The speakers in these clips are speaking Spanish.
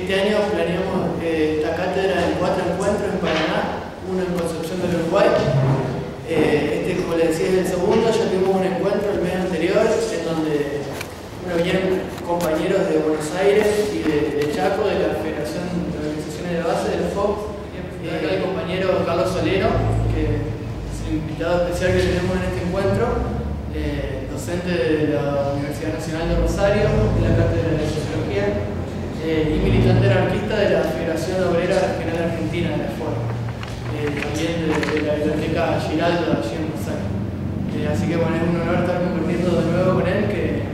este año planeamos esta cátedra en 4 encuentros en Paraná, uno en Concepción del Uruguay. Como les decía, es el segundo. Ya tuvimos un encuentro el mes anterior en donde vinieron compañeros de Buenos Aires y de Chaco, de la Federación de Organizaciones de Base, del FOC. Acá el compañero Carlos Solero, que es el invitado especial que tenemos en este encuentro, docente de la Universidad Nacional de Rosario, de la Cátedra de Sociología, y militante anarquista de la Federación Obrera Regional Argentina, de la FOR, también de la Biblioteca Giraldo allí en Rosario. Así que bueno, es un honor estar compartiendo de nuevo con él, que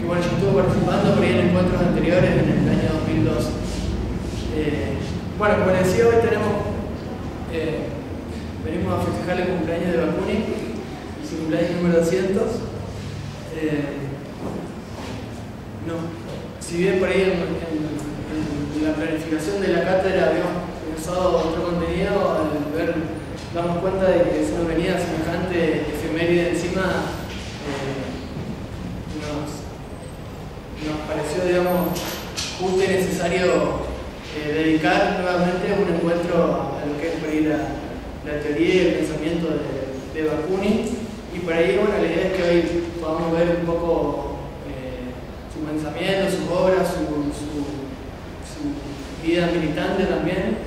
bueno, yo estuve participando por ahí en encuentros anteriores en el año 2012. Bueno, como les decía, hoy venimos a festejar el cumpleaños de Bakunin, su cumpleaños número 200. Si bien por ahí en la planificación de la cátedra habíamos pensado otro contenido, al darnos cuenta de que se nos venía semejante efeméride encima, nos pareció, digamos, justo y necesario dedicar nuevamente un encuentro a lo que es por ahí la teoría y el pensamiento de Bakunin. Y por ahí, bueno, la idea es que hoy podamos ver un poco su pensamiento, sus obras, su vida militante también,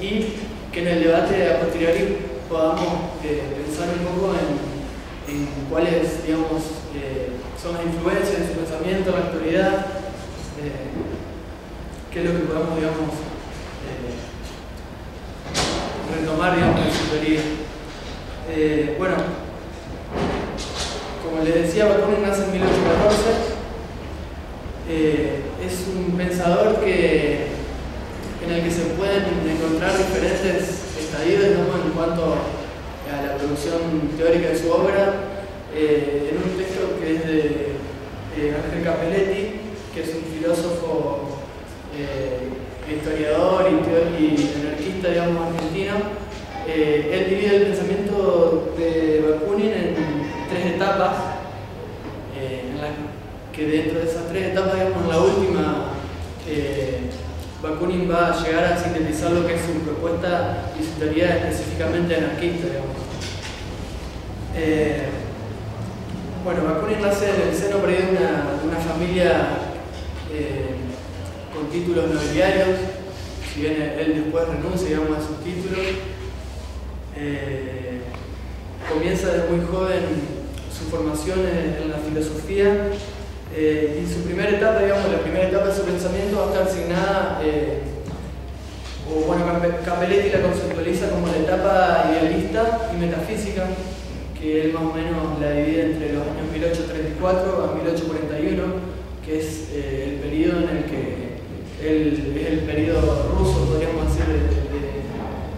y que en el debate a posteriori podamos pensar un poco en cuáles, digamos, son las influencias de su pensamiento en la actualidad, qué es lo que podemos, digamos, retomar, digamos, en su teoría. Bueno, como les decía, Bakunin nace en 1814. Es un pensador en el que se pueden encontrar diferentes estadios, digamos, en cuanto a la producción teórica de su obra. En un texto que es de Ángel Capelletti, que es un filósofo, historiador y anarquista, digamos, argentino. Él divide el pensamiento de Bakunin en 3 etapas, que dentro de esas 3 etapas, digamos, en la última, Bakunin va a llegar a sintetizar lo que es su propuesta y su teoría específicamente anarquista, digamos. Bueno, Bakunin nace en el seno por ahí de una familia con títulos nobiliarios, si bien él después renuncia, digamos, a sus títulos. Comienza desde muy joven su formación en la filosofía, y su primera etapa, digamos, la primera etapa de su pensamiento va a estar asignada, Capelletti la conceptualiza como la etapa idealista y metafísica, que él más o menos la divide entre los años 1834 a 1841, que es el periodo en el que es el periodo ruso, podríamos decir,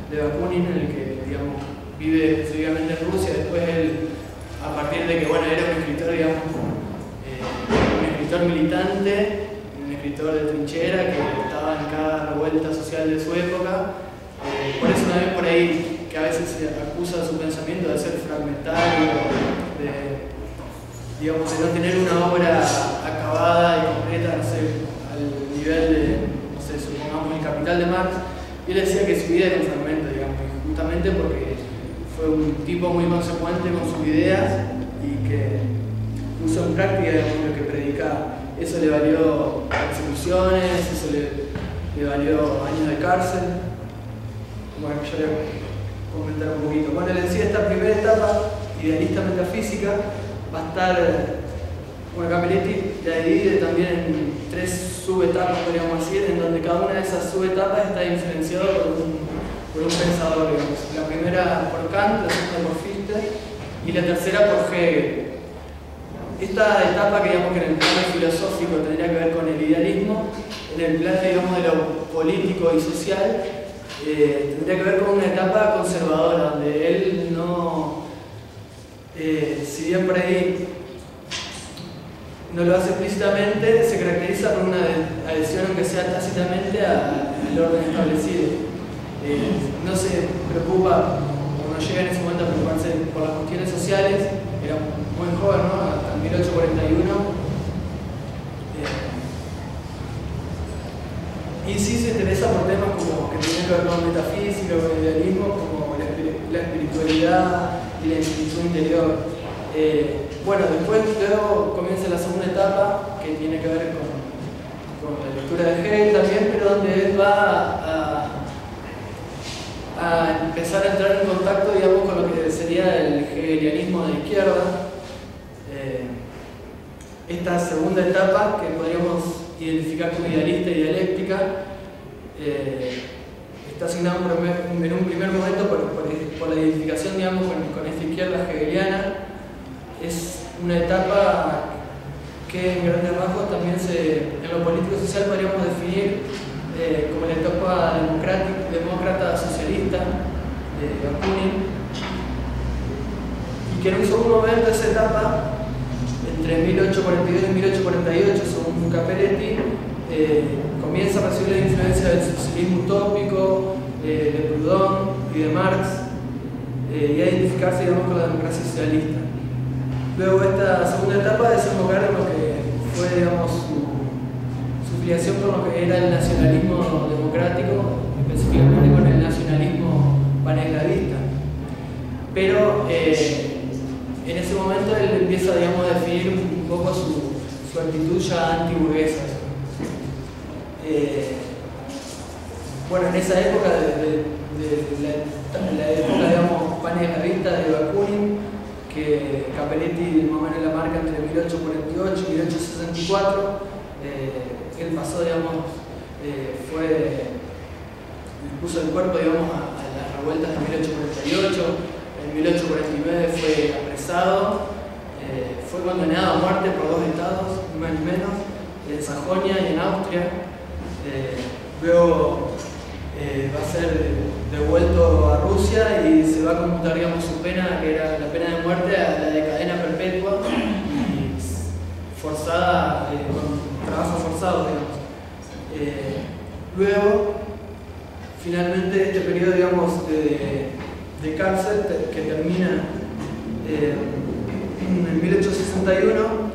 de Bakunin, en el que, digamos, vive exclusivamente en Rusia. Después él, a partir de que, bueno, era un escritor, digamos, un escritor militante, un escritor de trinchera que estaba en cada revuelta social de su época. Por eso también por ahí que a veces se acusa su pensamiento de ser fragmentario, de no tener una obra acabada y completa, no sé, al nivel de, no sé, supongamos El Capital de Marx. Y él decía que su vida era un fragmento, digamos, justamente porque fue un tipo muy consecuente con sus ideas y que puso en práctica, digamos, lo que predicaba. Eso le valió persecuciones, eso le valió años de cárcel. Bueno, yo le voy a comentar un poquito. Bueno, les decía, esta primera etapa, idealista metafísica, va a estar, bueno, Capelletti la divide también en 3 subetapas, podríamos decir, en donde cada una de esas subetapas está influenciada por un pensador, digamos. La primera por Kant, la segunda por Fichte y la tercera por Hegel. Esta etapa, que digamos que en el plano filosófico tendría que ver con el idealismo, en el plano, digamos, de lo político y social, tendría que ver con una etapa conservadora, donde él no, si bien por ahí no lo hace explícitamente, se caracteriza por una adhesión, aunque sea tácitamente, al orden establecido. No se preocupa, o no llega en ese momento a preocuparse por las cuestiones sociales. Era muy joven, ¿no? Hasta 1841. y sí se interesa por temas como que tienen que ver con metafísica, con el idealismo, como la espiritualidad y la infinitud interior. Bueno, después luego comienza la segunda etapa, que tiene que ver con la lectura de Hegel también, pero donde él va a empezar a entrar en contacto, digamos, con lo que sería el hegelianismo de izquierda. Esta segunda etapa, que podríamos identificar como idealista y dialéctica, está asignada en un primer momento por la identificación, digamos, con esta izquierda hegeliana. Es una etapa que en grandes rasgos también en lo político social podríamos definir como la etapa demócrata socialista de Bakunin, y que en un segundo momento esa etapa, entre 1842 y 1848, según Capelletti, comienza a recibir la influencia del socialismo utópico, de Proudhon y de Marx, y a identificarse, digamos, con la democracia socialista. Luego esta segunda etapa desembocar en lo que fue, digamos, su filiación con lo que era el nacionalismo democrático, específicamente con el nacionalismo paneslavista. Pero en ese momento él empieza, digamos, a definir un poco su actitud ya antiburguesa. Bueno, en esa época, la época, digamos, paneslavista de Bakunin, que Capelletti más o menos la marca entre 1848 y 1864, él pasó, digamos, puso el cuerpo, digamos, a las revueltas de 1848. En 1849 fue apresado, fue condenado a muerte por 2 estados, ni más ni menos, en Sajonia y en Austria. Luego va a ser devuelto a Rusia y se va a conmutar, digamos, su pena, que era la pena de muerte, a la de cadena perpetua y forzada, con trabajo forzado, digamos. Luego, finalmente, este periodo, digamos, de cárcel que termina en 1861,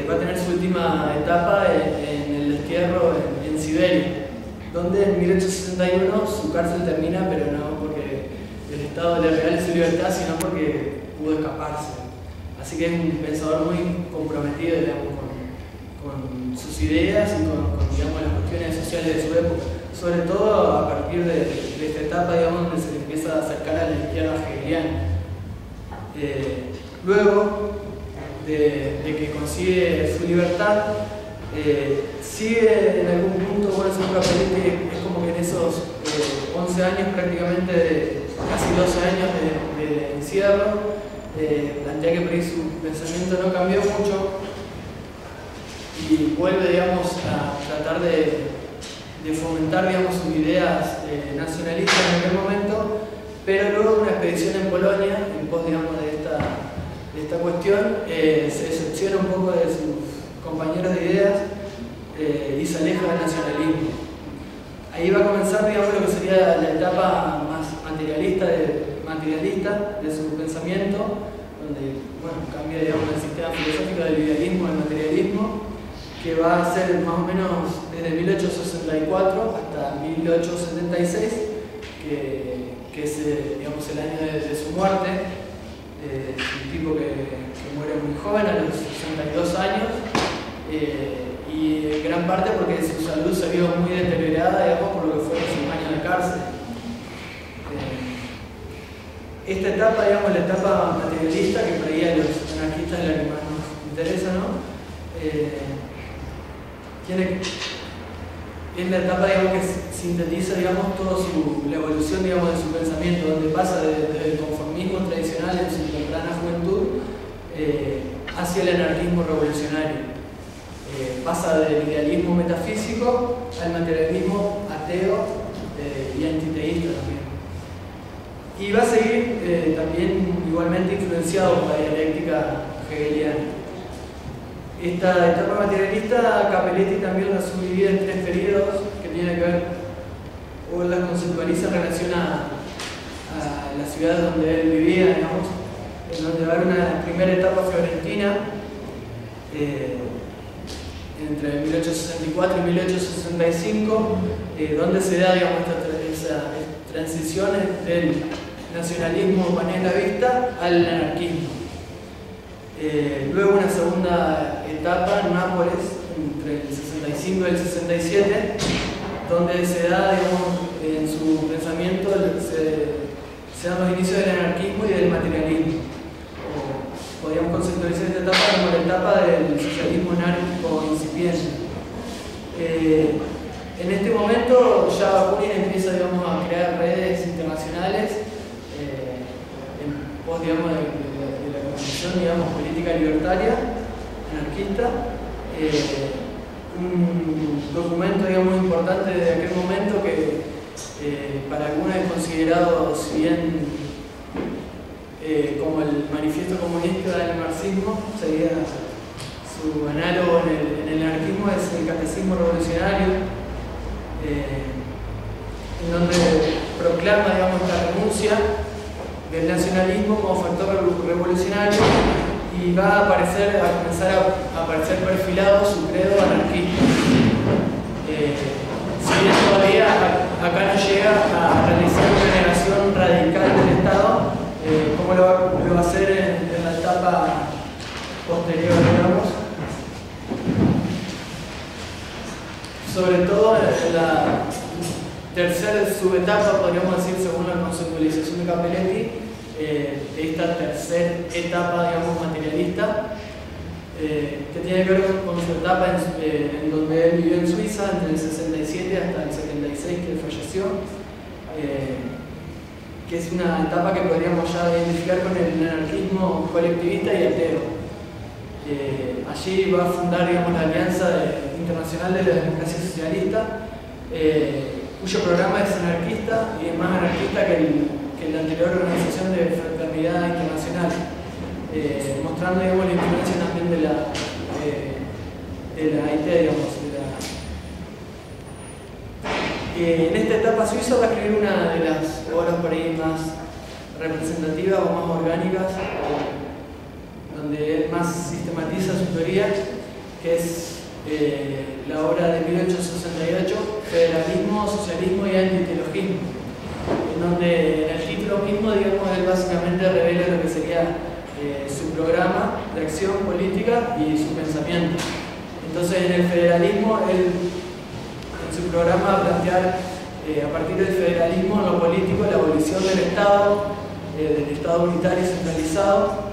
va a tener su última etapa en el destierro en Siberia, donde en 1861 su cárcel termina, pero no porque el Estado le regale su libertad, sino porque pudo escaparse. Así que es un pensador muy comprometido, digamos, con sus ideas y con, digamos, las cuestiones sociales de su época, sobre todo a partir de esta etapa, digamos, donde se le empieza a acercar a la izquierda hegeliana. Luego de que consigue su libertad, sigue en algún punto, bueno, según Capelletti, es como que en esos 11 años, prácticamente casi 12 años de encierro, plantea que por ahí su pensamiento no cambió mucho y vuelve, digamos, a tratar de fomentar, digamos, sus ideas nacionalistas en aquel momento, pero luego de una expedición en Polonia, en pos, digamos, de esta cuestión, se decepciona un poco de sus compañeros de ideas y se aleja del nacionalismo. Ahí va a comenzar, digamos, lo que sería la etapa más materialista de su pensamiento, donde, bueno, cambia, digamos, el sistema filosófico del idealismo al materialismo, que va a ser más o menos desde 1864 hasta 1876, que es, digamos, el año de su muerte. Es un tipo que muere muy joven, a los 62 años, y en gran parte porque su salud se vio muy deteriorada, digamos, por lo que fueron sus años de cárcel. Esta etapa, digamos, la etapa materialista, que por ahí a los anarquistas es la que más nos interesa, ¿no? Es la etapa, digamos, que sintetiza, digamos, toda la evolución, digamos, de su pensamiento, donde pasa desde el conformismo tradicional en su temprana juventud hacia el anarquismo revolucionario. Pasa del idealismo metafísico al materialismo ateo y antiteísta también. Y va a seguir también igualmente influenciado por la dialéctica hegeliana. Esta etapa materialista, Capelletti también la subdivide en 3 periodos que tienen que ver, o las conceptualiza en relación a la ciudad donde él vivía, digamos, en donde va a haber una primera etapa fiorentina, en entre 1864 y 1865, donde se da, digamos, esa transición del nacionalismo panenlavista al anarquismo. Luego una segunda etapa en Nápoles, entre el 65 y el 67, donde se da, digamos, en su pensamiento se dan los inicios del anarquismo y del materialismo. Podríamos conceptualizar esta etapa como la etapa del socialismo anárquico incipiente. En este momento ya Bakunin empieza, digamos, a crear redes internacionales en pos, digamos, de la Constitución, digamos, política libertaria, anarquista. Un documento, digamos, importante de aquel momento que para algunos es considerado, si bien como el manifiesto comunista del marxismo, sería su análogo en el anarquismo, es el Catecismo Revolucionario, en donde proclama, digamos, la renuncia del nacionalismo como factor revolucionario, y va a comenzar a aparecer perfilado su credo anarquista. Si bien todavía acá no llega a realizar una negación radical del Estado, como lo va a hacer en la etapa posterior, digamos. Sobre todo en la tercera subetapa, podríamos decir, según la conceptualización de Capelletti, esta tercera etapa, digamos, materialista, que tiene que ver con su etapa en donde él vivió en Suiza, entre el 67 hasta el 76, que él falleció, que es una etapa que podríamos ya identificar con el anarquismo colectivista y ateo. Allí va a fundar, digamos, la Alianza Internacional de la Democracia Socialista, cuyo programa es anarquista y es más anarquista que la anterior Organización de Fraternidad Internacional, mostrando, digamos, la influencia también de la IT, digamos. En esta etapa suiza va a escribir una de las obras por ahí más representativas o más orgánicas, donde él más sistematiza su teoría, que es la obra de 1868, Federalismo, Socialismo y Antiteologismo, en donde en el título mismo, digamos, él básicamente revela lo que sería su programa de acción política y su pensamiento. Entonces, en el federalismo, él en su programa va a plantear, a partir del federalismo en lo político, la abolición del Estado unitario y centralizado,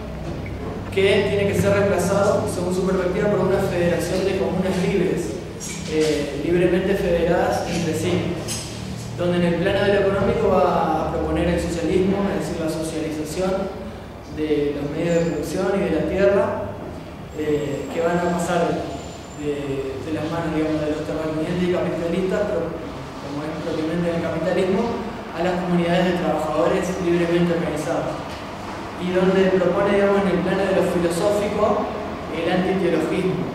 que tiene que ser reemplazado, según su perspectiva, por una federación de comunas libres, libremente federadas entre sí, donde en el plano de lo económico va a proponer el socialismo, es decir, la socialización de los medios de producción y de la tierra, que van a pasar de las manos, digamos, de los terratenientes y capitalistas, pero como es propiamente en el capitalismo, a las comunidades de trabajadores libremente organizados. Y donde propone, digamos, en el plano de lo filosófico, el antiteologismo,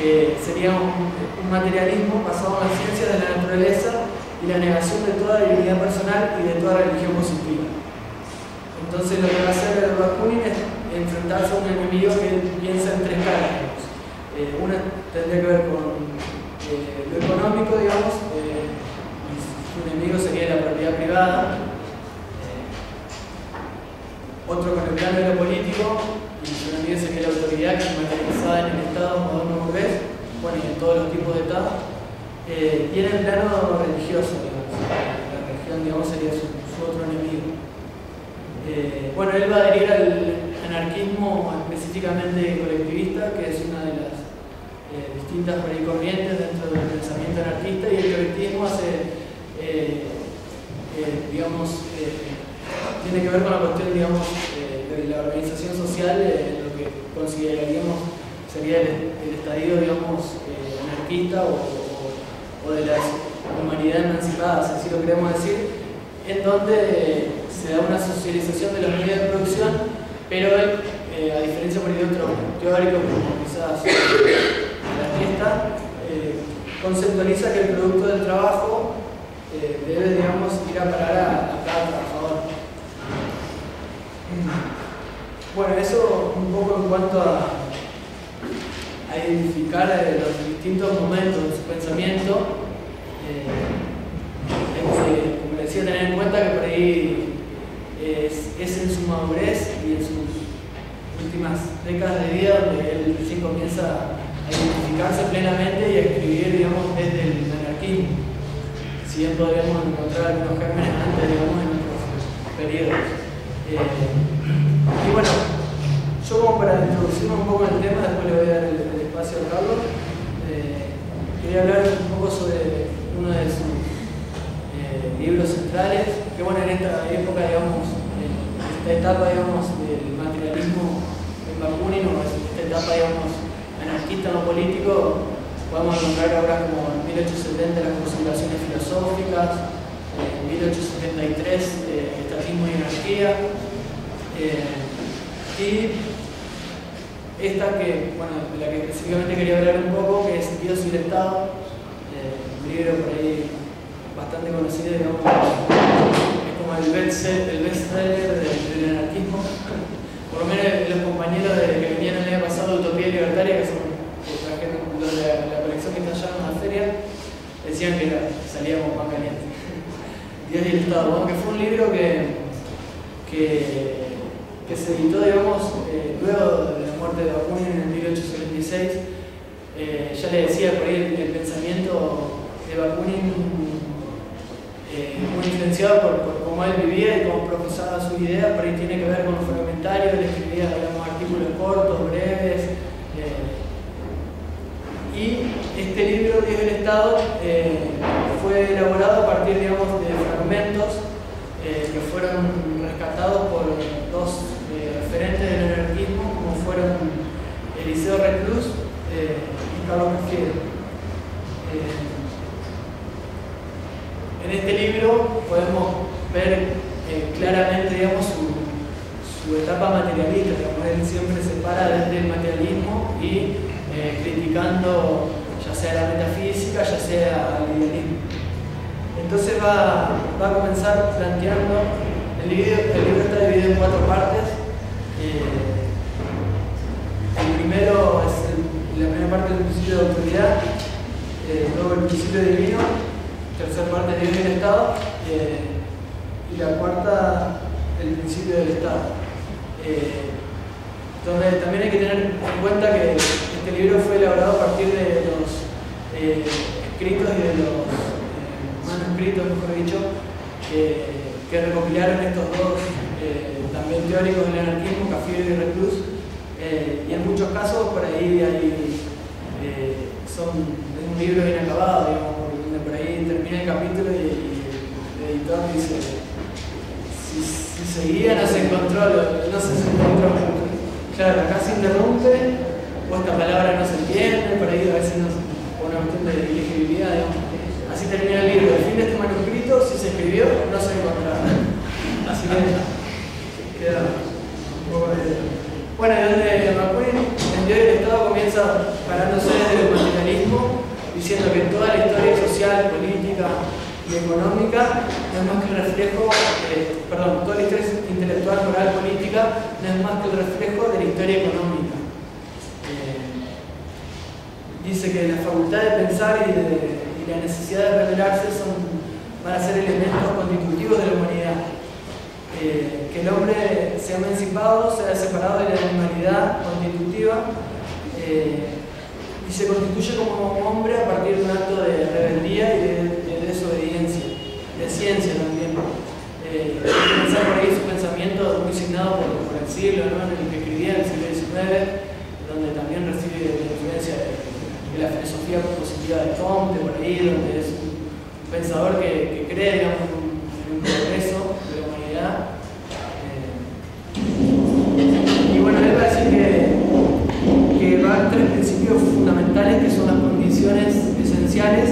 que sería un materialismo basado en las ciencias de la naturaleza y la negación de toda divinidad personal y de toda religión positiva. Entonces, lo que va a hacer el Bakunin es enfrentarse a un enemigo que piensa en tres caras. Una tendría que ver con lo económico, digamos, su enemigo sería la propiedad privada. Otro con el plano de lo político, y su enemigo sería la autoridad, que es materializada en el Estado moderno burgués, bueno, y en todos los tipos de Estado. Y en el plano religioso, digamos, la religión, digamos, sería su otro enemigo. Bueno, él va a adherir al anarquismo específicamente colectivista, que es una de las distintas corrientes dentro del pensamiento anarquista, y el colectivismo digamos, tiene que ver con la cuestión, digamos, de la organización social, lo que consideraríamos sería el estadio, digamos, anarquista o de la humanidad emancipada, si así lo queremos decir, en donde se da una socialización de los medios de producción, pero él, a diferencia por el otro teórico, como quizás la fiesta, conceptualiza que el producto del trabajo debe, digamos, ir a parar a cada trabajador. Bueno, eso un poco en cuanto a identificar los distintos momentos de su pensamiento, como le decía, tener en cuenta que por ahí es en su madurez y en sus últimas décadas de vida donde él recién comienza a identificarse plenamente y a escribir, digamos, desde el anarquismo. Si bien podríamos encontrar algunos gérmenes antes, digamos, en otros periodos. Y bueno, yo como para introducirme un poco en el tema, después le voy a dar el espacio a Carlos, quería hablar un poco sobre uno de sus libros centrales, que bueno, en esta época, digamos, en esta etapa, digamos, del materialismo en Bakunin, o esta etapa, digamos, anarquista no político, podemos encontrar obras como en 1870 las consideraciones filosóficas, en 1873 estatismo y anarquía, y esta que, bueno, de la que específicamente quería hablar un poco, que es Dios y el Estado, un libro por ahí bastante conocido, digamos, es como el bestseller del anarquismo. Por lo menos los compañeros que venían el año pasado de Utopía Libertaria, que son los de la colección que está allá en una feria, decían que salía como pan caliente. Dios y el Estado, bueno, que fue un libro que se editó, digamos, luego de la muerte de Bakunin en 1876. Ya le decía por ahí el pensamiento de Bakunin, muy influenciado por cómo él vivía y cómo profesaba su idea, por ahí tiene que ver con los fragmentarios, él escribía, digamos, artículos cortos, breves. Y este libro, Dios y el Estado, fue elaborado a partir, digamos, de fragmentos que fueron rescatados por dos referentes del anarquismo, como fueron Eliseo Reclus y Carlos Cafiero. En este libro podemos ver claramente, digamos, su etapa materialista, digamos, él siempre se para desde el materialismo y criticando ya sea la metafísica, ya sea el idealismo. Entonces va a comenzar planteando, el libro está dividido en 4 partes. El primero es la primera parte del principio de autoridad, luego el principio divino, tercera parte Dios y el Estado, y la cuarta el principio del Estado. Donde también hay que tener en cuenta que este libro fue elaborado a partir de los escritos y de los manuscritos, mejor dicho, que recopilaron estos dos también teóricos del anarquismo, Cafiero y Reclus, y en muchos casos por ahí es un libro inacabado, digamos, donde por ahí termina el capítulo y el editor dice si seguía no se encontró. Claro, acá se interrumpe, o esta palabra no se entiende, por ahí a veces por una cuestión de elegibilidad, digamos. Así termina el libro. El fin de este manuscrito, si se escribió, no se encontraba. Así que queda un poco de... Bueno, desde Bakunin, el Dios y el Estado comienza parándose desde el materialismo, diciendo que toda la historia social, política y económica no es más que el reflejo, toda la historia intelectual, moral, política no es más que el reflejo de la historia económica. Dice que la facultad de pensar y la necesidad de revelarse van a ser elementos constitutivos de la humanidad. Que el hombre sea emancipado, sea separado de la animalidad constitutiva y se constituye como hombre a partir de un acto de rebeldía y de desobediencia, de ciencia también. Pensar por ahí su pensamiento muy signado por el siglo, ¿no? En el que escribía, en el siglo XIX, donde también recibe la influencia de la filosofía positiva de Comte, por ahí, donde es un pensador que cree, digamos, en un progreso de la humanidad. Y bueno, él va a decir que va a 3 principios fundamentales que son las condiciones esenciales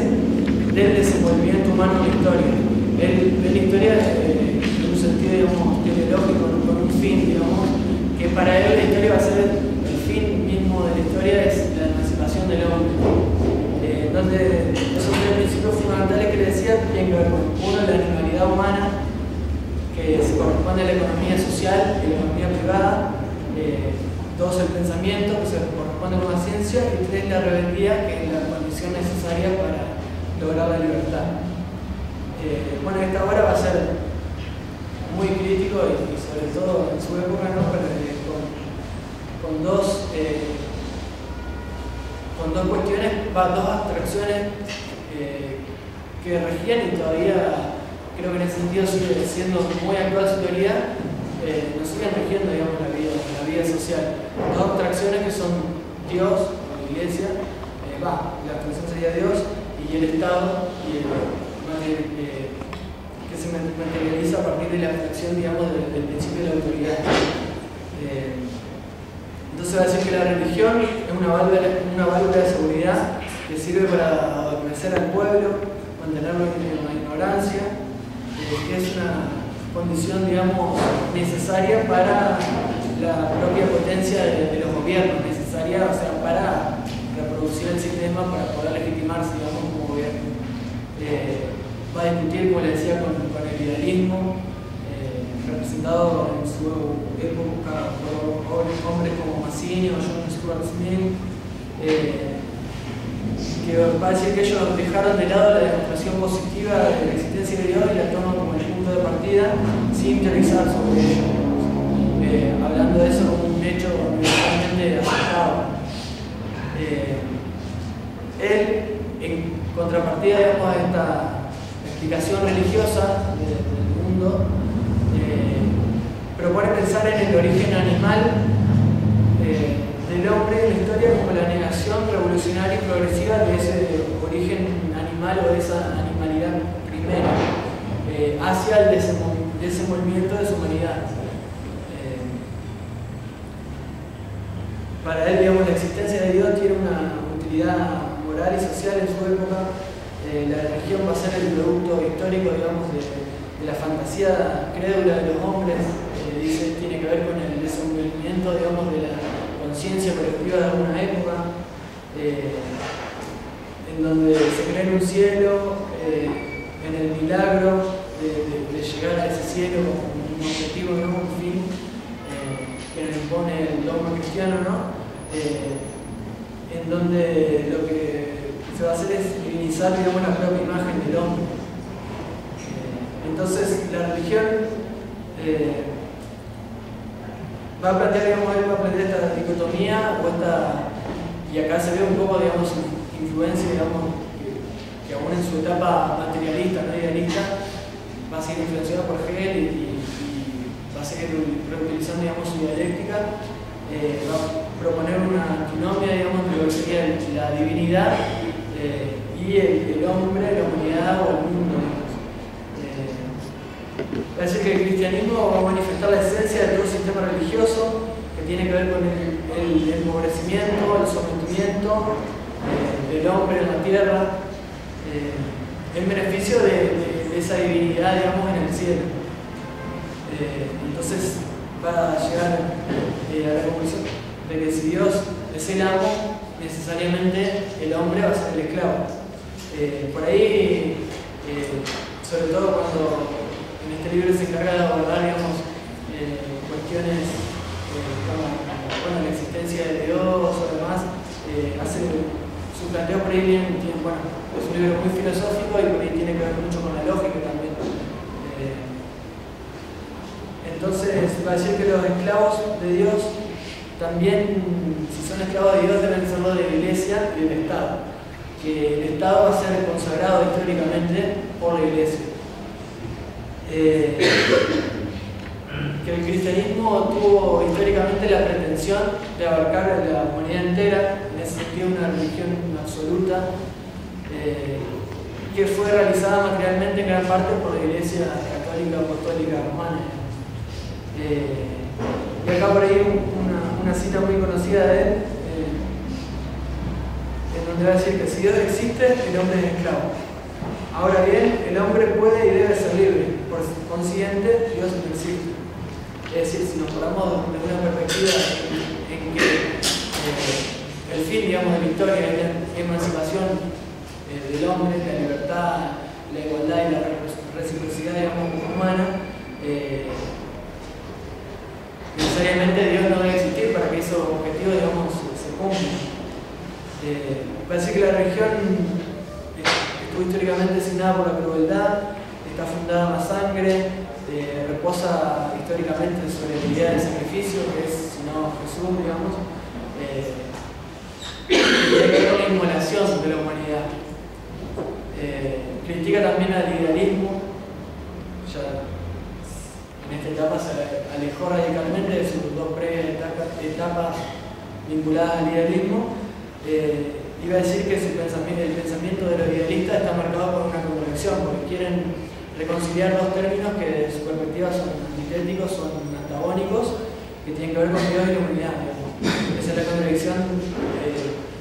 del desenvolvimiento humano en la historia. Él ve la historia en un sentido, digamos, teleológico, con un fin, digamos, que para él la historia va a ser el fin mismo de la historia, es la emancipación del hombre. Donde esos 3 principios fundamentales que le decía tienen que ver con uno, la animalidad humana, que se corresponde a la economía social y la economía privada. 2, el pensamiento, que se corresponde con la ciencia, y 3, la rebeldía, que es la condición condición necesaria para lograr la libertad. Bueno, esta obra va a ser muy crítico y sobre todo en su época, ¿no? Con dos cuestiones, dos abstracciones que regían y todavía creo que en ese sentido sigue siendo muy actual su teoría, nos siguen rigiendo, digamos, la vida social. Dos abstracciones que son Dios, o la Iglesia, la abstracción sería Dios, y el Estado, que se materializa a partir de la abstracción, digamos, del principio de la autoridad. Entonces va a decir que la religión es una válvula de seguridad que sirve para adormecer al pueblo, mantenerlo en la ignorancia, que es una condición, digamos, necesaria para la propia potencia de los gobiernos, necesaria, o sea, para reproducir el sistema, para poder legitimarse, digamos, como gobierno. Va a discutir, como le decía, con el idealismo, representado en su época por hombres como Mazzini o John Stuart Mill, que va a decir que ellos dejaron de lado la demostración positiva de la existencia de Dios y la toman como el punto de partida sin teorizar sobre ello, hablando de eso como un hecho universalmente aceptado. Él, en contrapartida, digamos, a esta explicación religiosa del mundo, propone pensar en el origen animal del hombre en la historia como la negación revolucionaria y progresiva de ese origen animal o de esa animalidad primera hacia el desenvolvimiento de su humanidad. Para él, digamos, la existencia de Dios tiene una utilidad moral y social en su época. La religión va a ser el producto histórico, digamos, de la fantasía crédula de los hombres. Dice, tiene que ver con el desenvolvimiento, digamos, de la conciencia colectiva de alguna época, en donde se cree en un cielo, en el milagro de llegar a ese cielo como un objetivo, ¿no? Un fin que nos impone el dogma cristiano, ¿no? En donde lo que se va a hacer es divinizar, digamos, la propia imagen del hombre. Entonces, la religión va a plantear, digamos, esta dicotomía y acá se ve un poco, digamos, influencia, digamos, que aún en su etapa materialista, no idealista, va a ser influenciado por Hegel y va a seguir reutilizando, digamos, su dialéctica. Va a proponer una antinomia, digamos, entre lo que sería la divinidad y el hombre, la humanidad o el mundo. Parece que el cristianismo va a manifestar la esencia de todo sistema religioso que tiene que ver con el empobrecimiento, el sometimiento del hombre en la tierra, en beneficio de esa divinidad, digamos, en el cielo. Entonces va a llegar a la conclusión de que si Dios es el amo, necesariamente el hombre va a ser el esclavo. Por ahí, sobre todo cuando en este libro se encarga de abordar, digamos, cuestiones como la existencia de Dios o demás, hace su planteo por ahí bueno, es un libro muy filosófico y por ahí tiene que ver mucho con la lógica también. Entonces va a decir que los esclavos de Dios también, si son esclavos de Dios, deben serlo de la Iglesia y del Estado, que el Estado va a ser consagrado históricamente por la Iglesia. Que el cristianismo tuvo históricamente la pretensión de abarcar la humanidad entera, en ese sentido una religión absoluta, que fue realizada materialmente en gran parte por la Iglesia Católica Apostólica Romana. Y acá por ahí una cita muy conocida de él, en donde va a decir que si Dios existe, el hombre es esclavo. Ahora bien, el hombre puede y debe ser libre, por consiguiente, Dios no existe. Es decir, si nos ponemos desde una perspectiva en que el fin, digamos, de la historia es la emancipación del hombre, la libertad, la igualdad y la reciprocidad, digamos, humana, necesariamente Dios no debe existir para que esos objetivos, digamos, se cumplan. parece que la religión estuvo históricamente designada por la crueldad, está fundada en la sangre, reposa históricamente sobre la idea del sacrificio, que es, si no, Jesús, digamos, y hay que ver con la inmolación de la humanidad. Critica también al idealismo, ya en esta etapa se alejó radicalmente de sus dos previas etapas vinculadas al idealismo. Iba a decir que el pensamiento de los idealistas está marcado por una contradicción, porque quieren reconciliar dos términos que de su perspectiva son antitéticos, son antagónicos, que tienen que ver con Dios y la humanidad. Digamos. Esa es la contradicción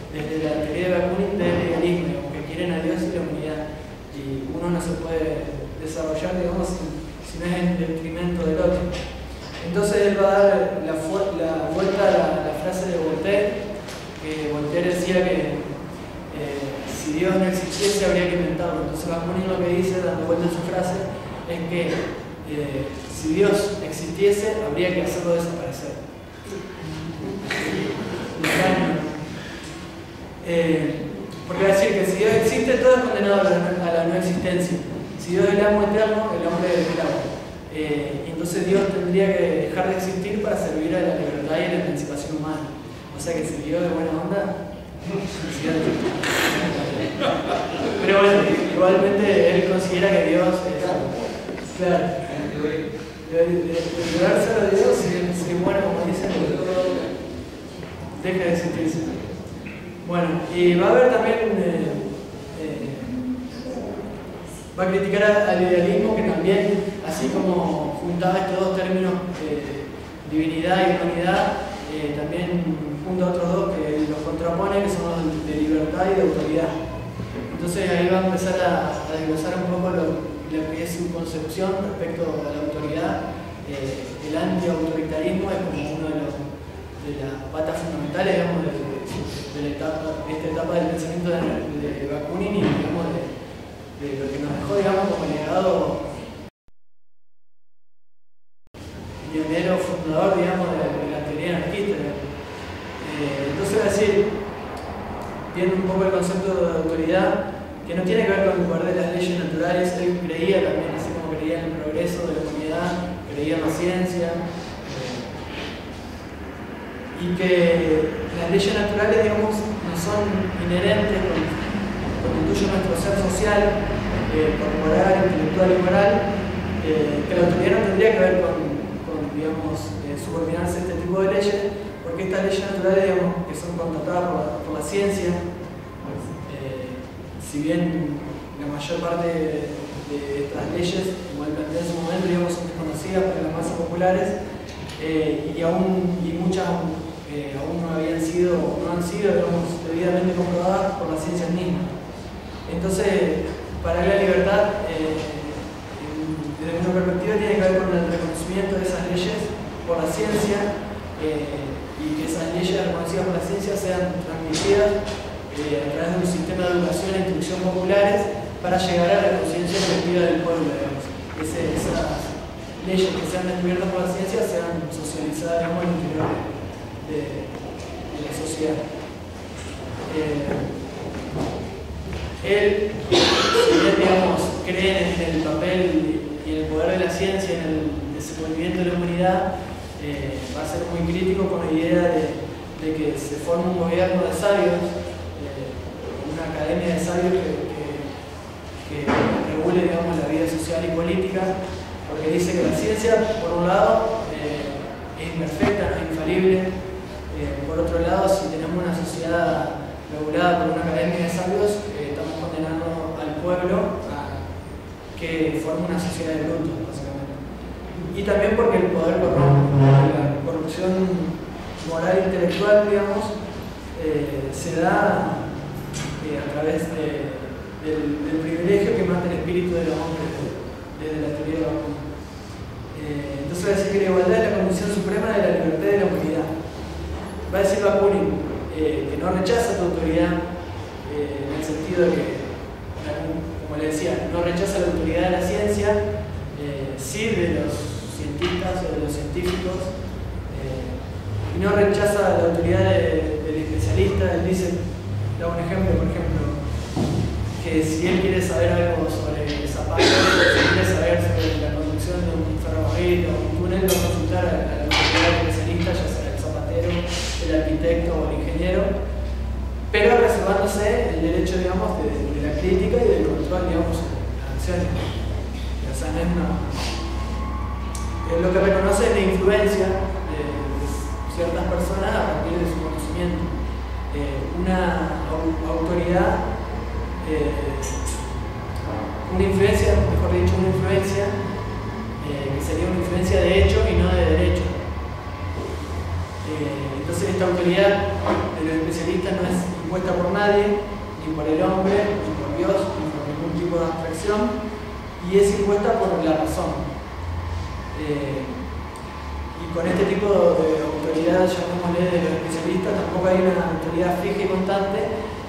desde la teoría de Bakunin del idealismo, que quieren a Dios y la humanidad. Y uno no se puede desarrollar, digamos, si no es en detrimento del otro. Entonces él va a dar la vuelta a la frase de Voltaire, que Voltaire decía que si Dios no existiese habría que inventarlo. Entonces Bakunin lo que dice, dando vuelta a su frase, es que si Dios existiese habría que hacerlo desaparecer. Porque va a decir que si Dios existe, todo es condenado a la no existencia. Si Dios es el amo eterno, el hombre es el esclavo. Y entonces Dios tendría que dejar de existir para servir a la libertad y a la emancipación humana. O sea que si Dios es buena onda, pero bueno, igualmente él considera que Dios es claro, de dárselo a Dios, si bueno, como dicen, deja de existirse. Bueno, y va a haber también va a criticar al idealismo, que también, así como juntaba estos dos términos, divinidad y humanidad, también junta otros dos que los contrapone, que son los de libertad y de autoridad. Entonces ahí va a empezar a desglosar un poco lo que es su concepción respecto a la autoridad. El anti-autoritarismo es como uno de las patas fundamentales, digamos, de esta etapa del pensamiento de Bakunin y, digamos, de lo que nos dejó, digamos, como legado pionero, fundador, digamos, de la teoría anarquista. Entonces, es decir, viendo un poco el concepto de autoridad, que no tiene que ver con el poder de las leyes naturales. Él creía también, así como creía en el progreso de la humanidad, creía en la ciencia, y que las leyes naturales, digamos, no son inherentes, constituyen nuestro ser social, corporal, intelectual y moral, que la autoridad no tendría que ver con digamos, subordinarse a este tipo de leyes, porque estas leyes naturales, digamos, que son contratadas por la ciencia, si bien la mayor parte de estas leyes, como él plantea en su momento, digamos, son desconocidas para las masas populares, y muchas aún no han sido, digamos, debidamente comprobadas por la ciencia misma. Entonces, para la libertad, desde mi perspectiva, tiene que ver con el reconocimiento de esas leyes por la ciencia, y que esas leyes reconocidas por la ciencia sean transmitidas a través de un sistema de educación e instrucción populares para llegar a la conciencia colectiva del pueblo, digamos. Esas leyes que sean descubiertas por la ciencia sean socializadas, digamos, en el interior de la sociedad. Él, digamos, cree en el papel y en el poder de la ciencia, en el desenvolvimiento de la humanidad. Va a ser muy crítico con la idea de que se forme un gobierno de sabios, una academia de sabios que regule, digamos, la vida social y política, porque dice que la ciencia, por un lado, es imperfecta, no es infalible. Por otro lado, si tenemos una sociedad regulada por una academia de sabios, estamos condenando al pueblo a que forme una sociedad de brutos, básicamente. Y también porque el poder corrompe, la corrupción moral e intelectual, digamos, se da a través del privilegio que mata el espíritu de los hombres desde la teoría de Bakunin. Entonces va a decir que la igualdad es la condición suprema de la libertad de la humanidad. Va a decir Bakunin que no rechaza tu autoridad, en el sentido de que, como le decía, no rechaza la autoridad de la ciencia, sí de los cientistas o de los científicos, y no rechaza la autoridad del especialista. Él dice Da un ejemplo, por ejemplo, que si él quiere saber algo sobre zapatos, si quiere saber sobre la conducción de un ferrocarril o un túnel, va a consultar a la autoridad especialista, ya sea el zapatero, el arquitecto o el ingeniero, pero reservándose el derecho, digamos, de la crítica y del control, digamos, de las acciones. O sea, no es lo que reconoce es la influencia de ciertas personas a partir de su conocimiento. Una autoridad, una influencia, mejor dicho, una influencia que sería una influencia de hecho y no de derecho. Entonces esta autoridad de los especialistas no es impuesta por nadie, ni por el hombre, ni por Dios, ni por ningún tipo de abstracción, y es impuesta por la razón. Y con este tipo de autoridad, llamémosle de los especialistas, tampoco hay una autoridad fija y constante,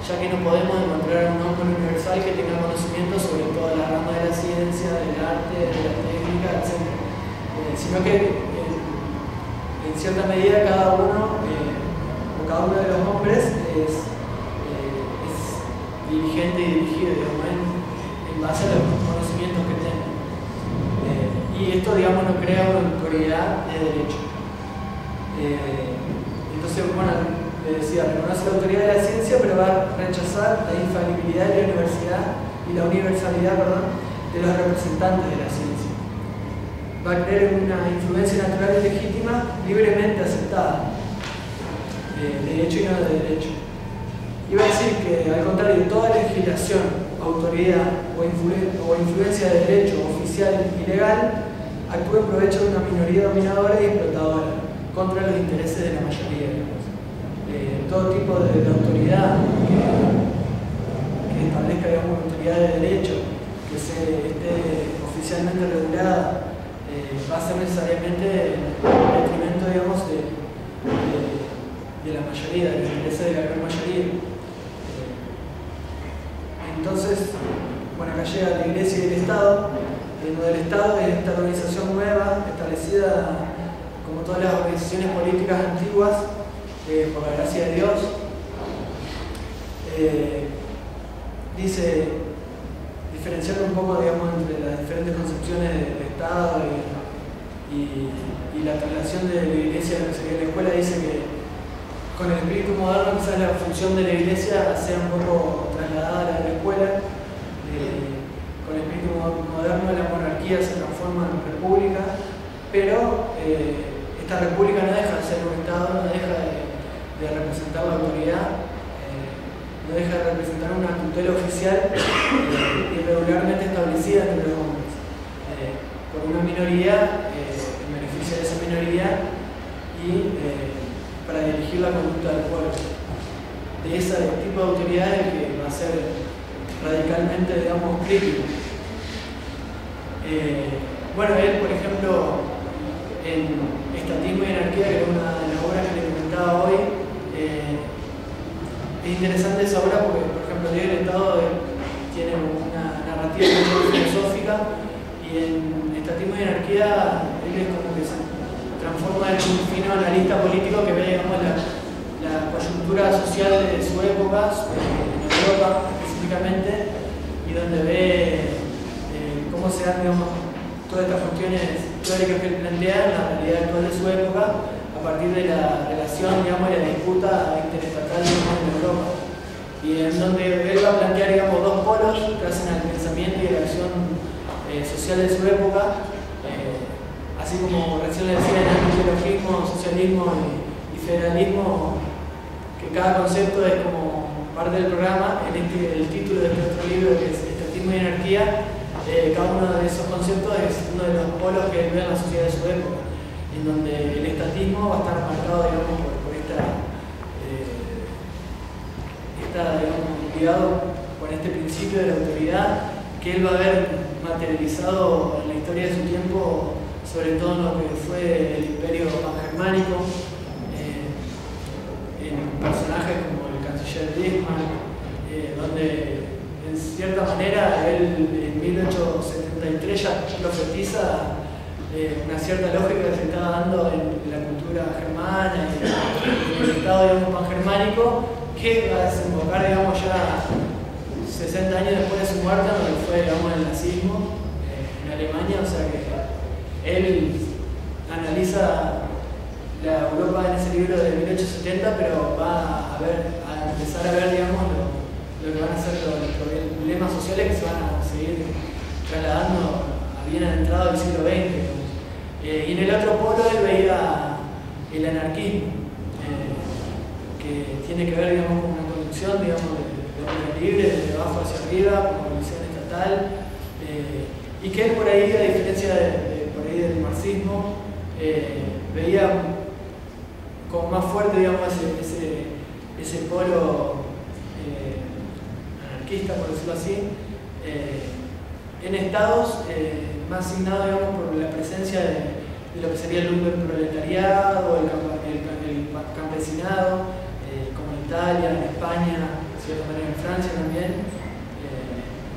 ya que no podemos encontrar un hombre universal que tenga conocimiento sobre toda la rama de la ciencia, del arte, de la técnica, etc. Sino que en cierta medida cada uno o cada uno de los hombres es dirigente y dirigido, digamos, en base a los conocimientos que tenga. Y esto, digamos, no crea una autoridad de derecho. Entonces, bueno, le decía, reconoce la autoridad de la ciencia, pero va a rechazar la infalibilidad de la universidad y la universalidad, perdón, de los representantes de la ciencia. Va a creer en una influencia natural y legítima libremente aceptada, de hecho y no de derecho. Iba a decir que, al contrario, toda legislación, autoridad o influencia de derecho oficial y legal actúa en provecho de una minoría dominadora y explotadora contra los intereses de la mayoría. Todo tipo de autoridad que establezca, digamos, una autoridad de derecho, que esté oficialmente regulada, va a ser necesariamente en detrimento, digamos, de la mayoría, de los intereses de la gran mayoría. Entonces, bueno, acá llega la Iglesia y el Estado. El Estado es esta organización nueva, establecida como todas las organizaciones políticas antiguas, por la gracia de Dios. Dice, diferenciando un poco, digamos, entre las diferentes concepciones del Estado y la traslación de la Iglesia a lo que sería la escuela, dice que con el espíritu moderno quizás la función de la Iglesia sea un poco trasladada a la escuela. Con el espíritu moderno la monarquía se transforma en república, pero esta república no deja de ser un Estado, no deja de representar la autoridad, no deja de representar una tutela oficial irregularmente establecida entre los hombres, por una minoría, en beneficio de esa minoría y para dirigir la conducta del pueblo. De ese tipo de autoridad es el que va a ser radicalmente, digamos, crítico. Bueno, él, por ejemplo, en Estatismo y Anarquía, que es una de las obras que le comentaba hoy, es interesante esa obra porque, por ejemplo, el Estado tiene una narrativa muy filosófica, y en Estatismo y Anarquía él es como que se transforma en un fino analista político que ve, digamos, la coyuntura social de su época, en Europa específicamente, y donde ve cómo se dan, digamos, todas estas cuestiones teóricas que él plantea en la realidad actual de su época, a partir de la relación, digamos, y la disputa interestatal, digamos, en Europa. Y en donde él va a plantear, digamos, dos polos que hacen al pensamiento y a la acción social de su época, así como recién le decía, en el ideologismo, socialismo y federalismo, que cada concepto es como parte del programa. En el título de nuestro libro, que es Estatismo y Anarquía, cada uno de esos conceptos es uno de los polos que ve en la sociedad de su época, en donde el estatismo va a estar marcado, digamos, por digamos, ligado con este principio de la autoridad que él va a ver materializado en la historia de su tiempo, sobre todo en lo que fue el Imperio Pangermánico, en personajes como el canciller Bismarck, donde en cierta manera él en 1873 ya profetiza una cierta lógica que se estaba dando en la cultura germana y en el Estado, digamos, pangermánico, que va a desembocar, digamos, ya 60 años después de su muerte, donde fue, digamos, el nazismo en Alemania. O sea que él analiza la Europa en ese libro de 1870, pero va a empezar a ver, digamos, lo que van a ser los problemas sociales que se van a seguir trasladando a bien adentrado del siglo XX. Y en el otro polo él veía el anarquismo, que tiene que ver, digamos, con una conducción, digamos, de hombre libre, de abajo hacia arriba, con evolución estatal, y que él por ahí, a diferencia por ahí del marxismo, veía como más fuerte, digamos, ese polo anarquista, por decirlo así, en estados más asignados, digamos, por la presencia de lo que sería el proletariado, el campesinado, como en Italia, en España, de cierta manera en Francia también,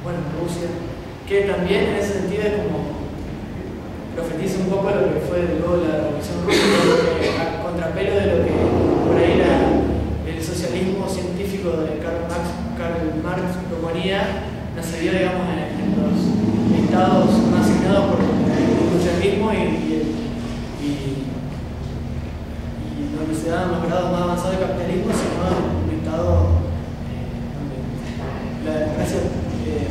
bueno, en Rusia, que también en ese sentido es como profetiza un poco lo que fue luego la Revolución Rusa, a contrapelo de lo que por ahí el socialismo científico de Karl Marx proponía, no se vio, digamos, en los estados más asignados por el socialismo y donde se daban los grados más avanzados de capitalismo, sino en un estado donde la democracia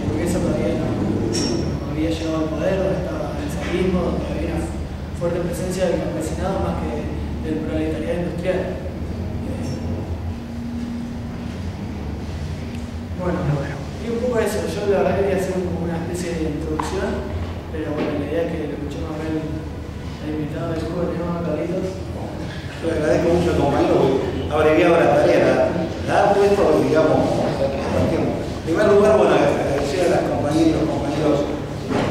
burguesa todavía no había llegado al poder, donde estaba el socialismo, donde había una fuerte presencia del campesinado más que del proletariado industrial. Bueno, y un poco eso. Yo la verdad quería hacer como una especie de introducción, pero bueno, la idea es que lo escuchemos a ver el invitado del grupo que tenemos a Carlitos. Yo le agradezco mucho al compañero que ha abreviado la tarea, la ha puesto, digamos, en primer lugar, bueno, agradecer a las compañeras y los compañeros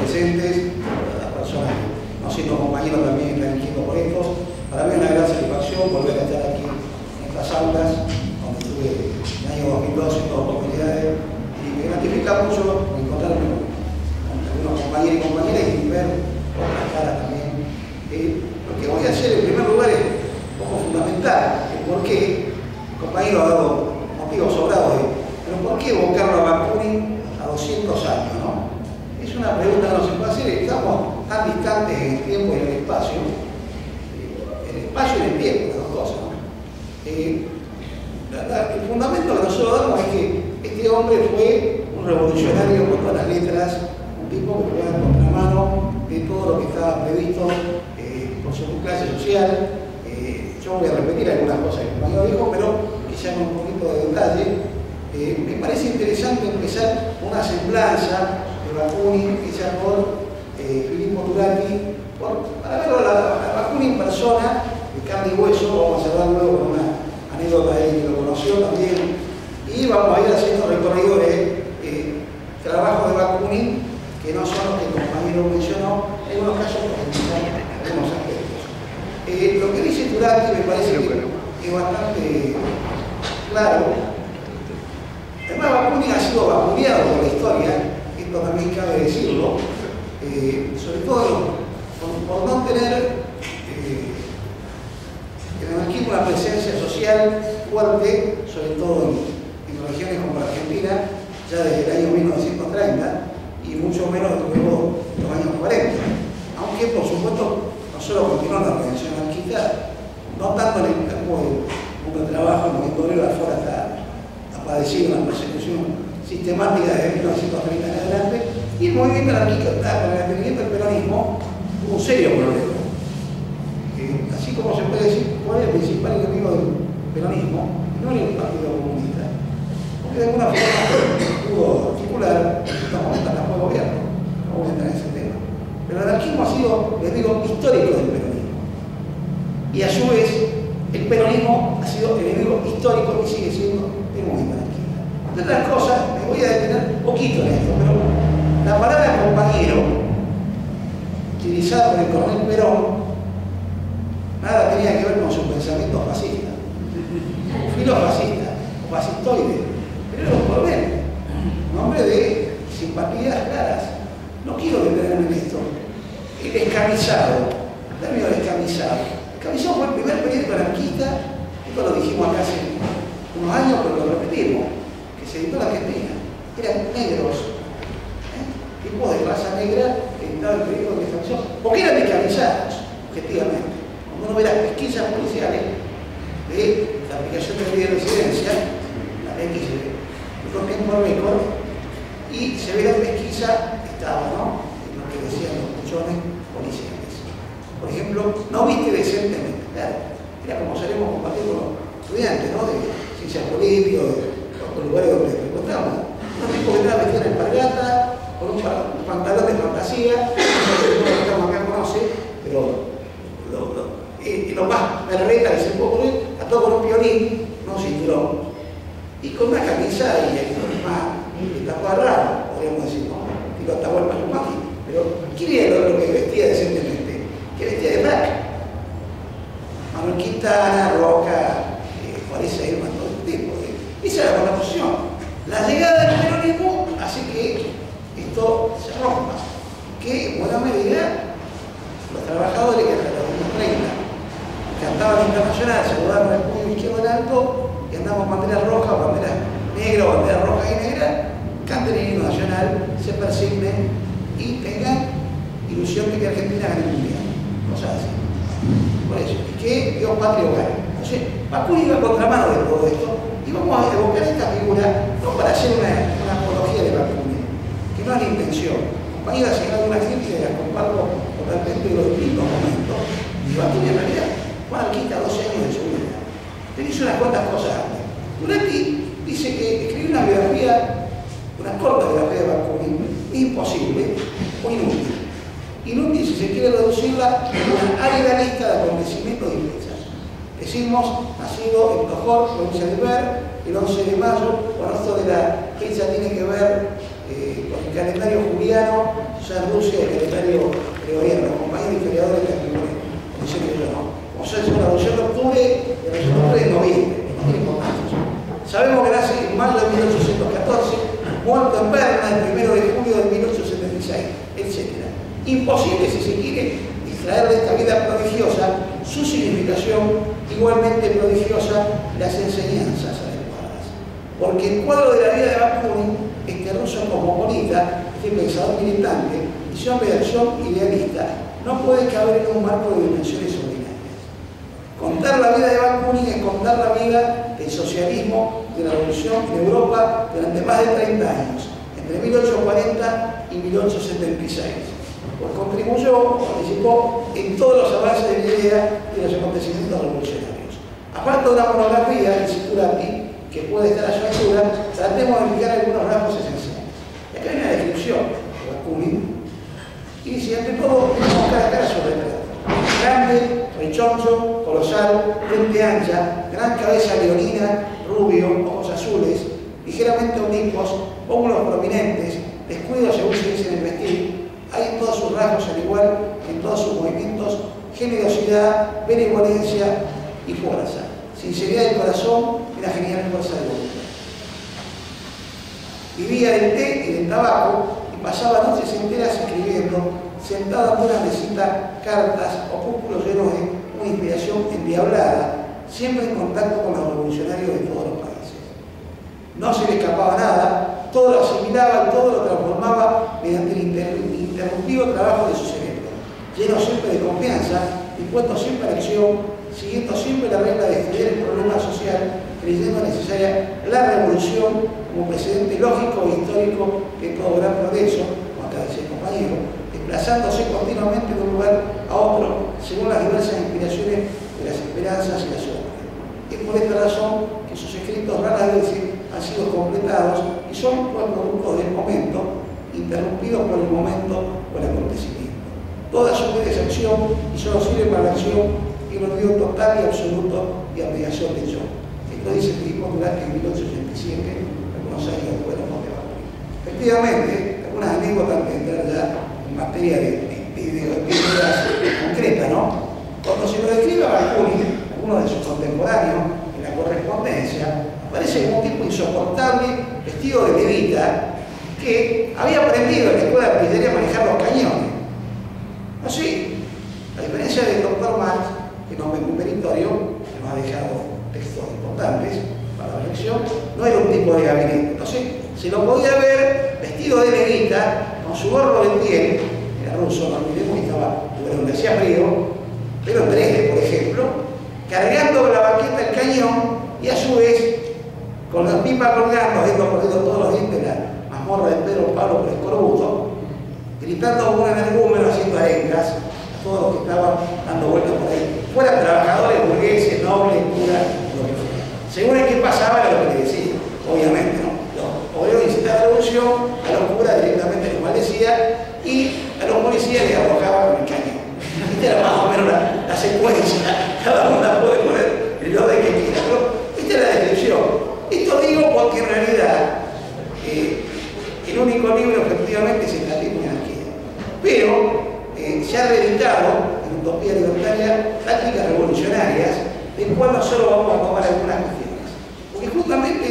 presentes, a las personas que no siendo compañeros también están aquí por esto. Para mí es una gran satisfacción volver a estar aquí en estas aulas, donde estuve en el año 2012 en dos oportunidades, y me gratifica mucho encontrarme con algunos compañeros y compañeras y ver otras caras también. Lo que voy a hacer en primer lugar es un poco fundamental, el por qué. El compañero ha dado motivos sobrados pero ¿por qué evocar a Bakunin a 200 años? ¿No? Es una pregunta que no se puede hacer. Estamos tan distantes en el tiempo y en el espacio. El espacio y el tiempo, las dos cosas, ¿no? El fundamento que nosotros damos es que este hombre fue un revolucionario con todas las letras, un tipo que fue al contramano de todo lo que estaba previsto por su clase social. Yo voy a repetir algunas cosas que el compañero dijo, pero quizá con un poquito de detalle. Me parece interesante empezar una semblanza de Bakunin hecha por Filippo Turati, para verlo a Bakunin en persona, de carne y hueso. Vamos a hablar luego con una anécdota de él que lo conoció también, y vamos a ir haciendo recorridos de trabajos de Bakunin que no son los que el compañero mencionó, en algunos casos profundizar algunos aspectos. Lo que dice Turati me parece que es bastante claro. Además, Bakunin ha sido vapuleado por la historia, esto también cabe decirlo, sobre todo por no tener el anarquismo una presencia social fuerte, sobre todo en regiones como la Argentina, ya desde el año 1930 y mucho menos luego de los años 40. Aunque, por supuesto, no solo continuó la organización anarquista, no tanto en el campo del mundo del trabajo, el movimiento obrero afuera ha padecido una persecución sistemática desde 1930 en adelante, y el movimiento anarquista, con el advenimiento del peronismo, tuvo un serio problema. Así como se puede decir, ¿cuál es el principal enemigo del peronismo? No era el Partido Comunista, porque de alguna forma pudo articular en estos momentos hasta el gobierno. No voy a entrar en ese tema. Pero el anarquismo ha sido el enemigo histórico del peronismo. Y a su vez, el peronismo ha sido el enemigo histórico y sigue siendo el movimiento anarquista. De otras cosas, me voy a detener un poquito en esto, pero la palabra compañero, utilizada por el coronel Perón, nada tenía que ver con su pensamiento fascista, filofascista, o fascistoide, pero era un coronel, un hombre de simpatías claras. No quiero detenerme en esto, El Descamisado, el término descamisado. El Descamisado fue el primer periódico anarquista, esto lo dijimos acá hace unos años, pero lo repetimos, que se editó en la Argentina. Eran negros, tipos de raza negra que editaban el periódico de descamisado, porque eran descamisados, objetivamente. Cuando uno ve las pesquisas policiales de la aplicación de ley de residencia, la ley que se hizo tiempo récord, y se ve la pesquisa, estaba, ¿no? En lo que decían los buchones policiales. Por ejemplo, no viste decentemente, claro. Era como solemos compartir con los estudiantes, ¿no? De ciencias políticas, de los lugares donde frecuentamos. Unos tipos que estaban vestidos en alpargata, con un pantalón de fantasía, no sé si lo estamos acá conoce, pero lo más berreta que se puede ocurrir, a todo con un violín, no un cinturón, y con una camisa y el más tapado raro, podríamos decir, ¿no? Digo, tapado el Mayumaki. Pero ¿quién era lo que vestía decentemente? Que vestía de frac. Manuel Quintana, Roca, Juárez Eilman, todo ese tipo. Esa era la posición. La llegada del peronismo hace que esto se rompa. Que en buena medida los trabajadores que hasta los años 30 cantaban internacional, saludaban el puño izquierdo en alto y andaban banderas rojas, banderas negras, banderas rojas y negras, canten el himno nacional, se persignen y tengan ilusión de que Argentina gane el mundial. Cosas así. Por eso, y que Dios patria hogar. Entonces, Bakunin iba a contramano de todo esto y vamos a evocar esta figura no para hacer una apología de Bakunin, que no es la intención. Compañeros señalado una gente y la comparto totalmente de los distintos momentos. Y Bakunin en realidad fue anarquista 12 años de su vida. Pero hizo unas cuantas cosas antes. Durati dice que escribir una biografía, una corta biografía de Bakunin, es imposible o inútil. Inútil si se quiere reducirla a una árida lista de acontecimientos y fechas. Decimos, nacido en Tojor, provincia de Ver, el 11 de mayo, bueno, esto de la fecha tiene que ver con el calendario juliano, ya en Rusia el calendario gregoriano, los compañeros historiadores de la dicen que yo no. Como se hace una revolución de octubre, la revolución de octubre de noviembre, no tiene importancia. Sabemos que nace en mayo de 1814, muerto en Berna el 1 de julio de 1876, etc. Imposible, si se quiere, extraer de esta vida prodigiosa su significación, igualmente prodigiosa, las enseñanzas adecuadas. Porque el cuadro de la vida de Bakunin, este ruso cosmopolita, este pensador militante, y su hombre de acción idealista, no puede caber en un marco de dimensiones ordinarias. Contar la vida de Bakunin es contar la vida del socialismo, de la revolución en Europa durante más de 30 años, entre 1840 y 1876. Pues contribuyó, participó en todos los avances de la idea y los acontecimientos revolucionarios. Aparte de una monografía, el Citurati, que puede estar a su altura, tratemos de explicar algunos rasgos esenciales. Y acá hay una descripción de Bakunin, y dice, ante todo, tenemos cara a cara su retrato. Grande, rechoncho, colosal, frente ancha, gran cabeza leonina, rubio, ojos azules, ligeramente oblicuos, pómulos prominentes, descuido según se dice en el vestir. Hay en todos sus rasgos, al igual que en todos sus movimientos, generosidad, benevolencia y fuerza. Sinceridad del corazón y la genial fuerza de voluntad. Vivía del té y del tabaco y pasaba noches enteras escribiendo, sentado en una mesita, cartas, opúsculos llenos de una inspiración endiablada, siempre en contacto con los revolucionarios de todos los países. No se le escapaba nada, todo lo asimilaba y todo lo transformaba mediante el interrumpido trabajo de su cerebro, lleno siempre de confianza, dispuesto siempre a la acción, siguiendo siempre la regla de estudiar el problema social, creyendo necesaria la revolución como precedente lógico e histórico de todo gran progreso, como acá decía el compañero, desplazándose continuamente de un lugar a otro según las diversas inspiraciones de las esperanzas y la suerte. Es por esta razón que sus escritos raras veces han sido completados y son pues, productos del momento, interrumpidos por el momento o el acontecimiento. Toda su vida es acción y solo sirve para la acción y el olvido total y absoluto y abnegación de yo. Esto dice Filippo Durati en 1887, algunos años después de la muerte de Bakunin. Efectivamente, algunas anécdotas de entrar ya en materia de ideas concretas, ¿no? Cuando se lo describe a Bakunin, algunos de sus contemporáneos, en la correspondencia, aparece como un tipo insoportable, vestido de levita, que había aprendido en la escuela de artillería a manejar los cañones. No su gorro de piel, era ruso, no olvidemos que estaba donde hacía frío, pero en Dresde, por ejemplo, cargando la baqueta el cañón y a su vez con la pipa colgando, habiendo corrido todos los dientes la mazmorra de Pedro Pablo por Escorbuto, gritando como un energúmeno, haciendo arengas a todos los que estaban dando vueltas por ahí, fueran trabajadores, burgueses, nobles, curas, lo que fuera. Según el que pasaba era lo que le decía, obviamente, ¿no? Los obreros incitaban a la revolución, a los curas directamente les maldecía y a los policías les arrojaban con el cañón. Esta era más o menos la secuencia, cada una puede poner el orden que quiera, pero esta es la descripción. Esto digo porque en realidad el único libro efectivamente es el Ateísmo y Anarquía, pero se ha reeditado en Utopía Libertaria Tácticas Revolucionarias, del cual nosotros vamos a tomar algunas cuestiones. Porque justamente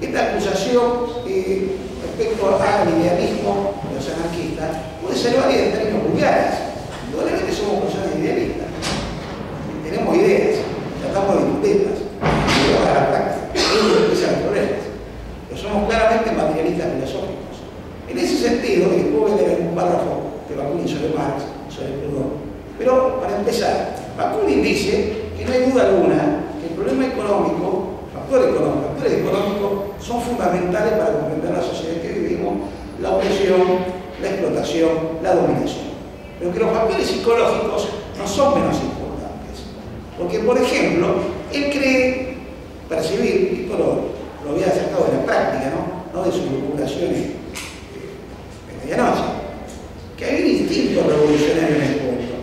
esta acusación respecto al idealismo de los anarquistas puede ser válida en términos vulgares. Indudablemente somos personas idealistas, tenemos ideas, tratamos de discutirlas, llevarlas a la práctica, eso empiezan los problemas. Pero somos claramente materialistas filosóficos. En ese sentido, y después voy a leer un párrafo de Bakunin sobre Marx, sobre Proudhon. Pero para empezar, Bakunin dice que no hay duda alguna que el problema económico, factores económicos son fundamentales para comprender la sociedad en que vivimos, la opresión, la explotación, la dominación. Pero que los factores psicológicos no son menos importantes. Porque, por ejemplo, él cree percibir, esto lo había sacado de la práctica, no de sus locuraciones de medianoche, que hay un instinto revolucionario en el punto.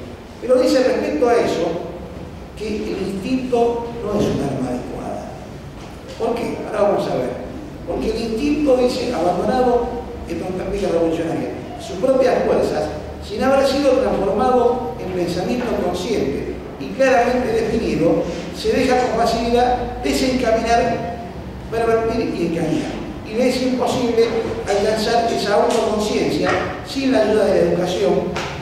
Pero dice respecto a eso que el instinto no es un arma adecuada. ¿Por qué? Ahora vamos a ver. Porque el instinto, dice, abandonado en una práctica revolucionaria, sus propias fuerzas, sin haber sido transformado en pensamiento consciente y claramente definido, se deja con facilidad desencaminar, pervertir y engañar. Y le es imposible alcanzar esa autoconciencia sin la ayuda de la educación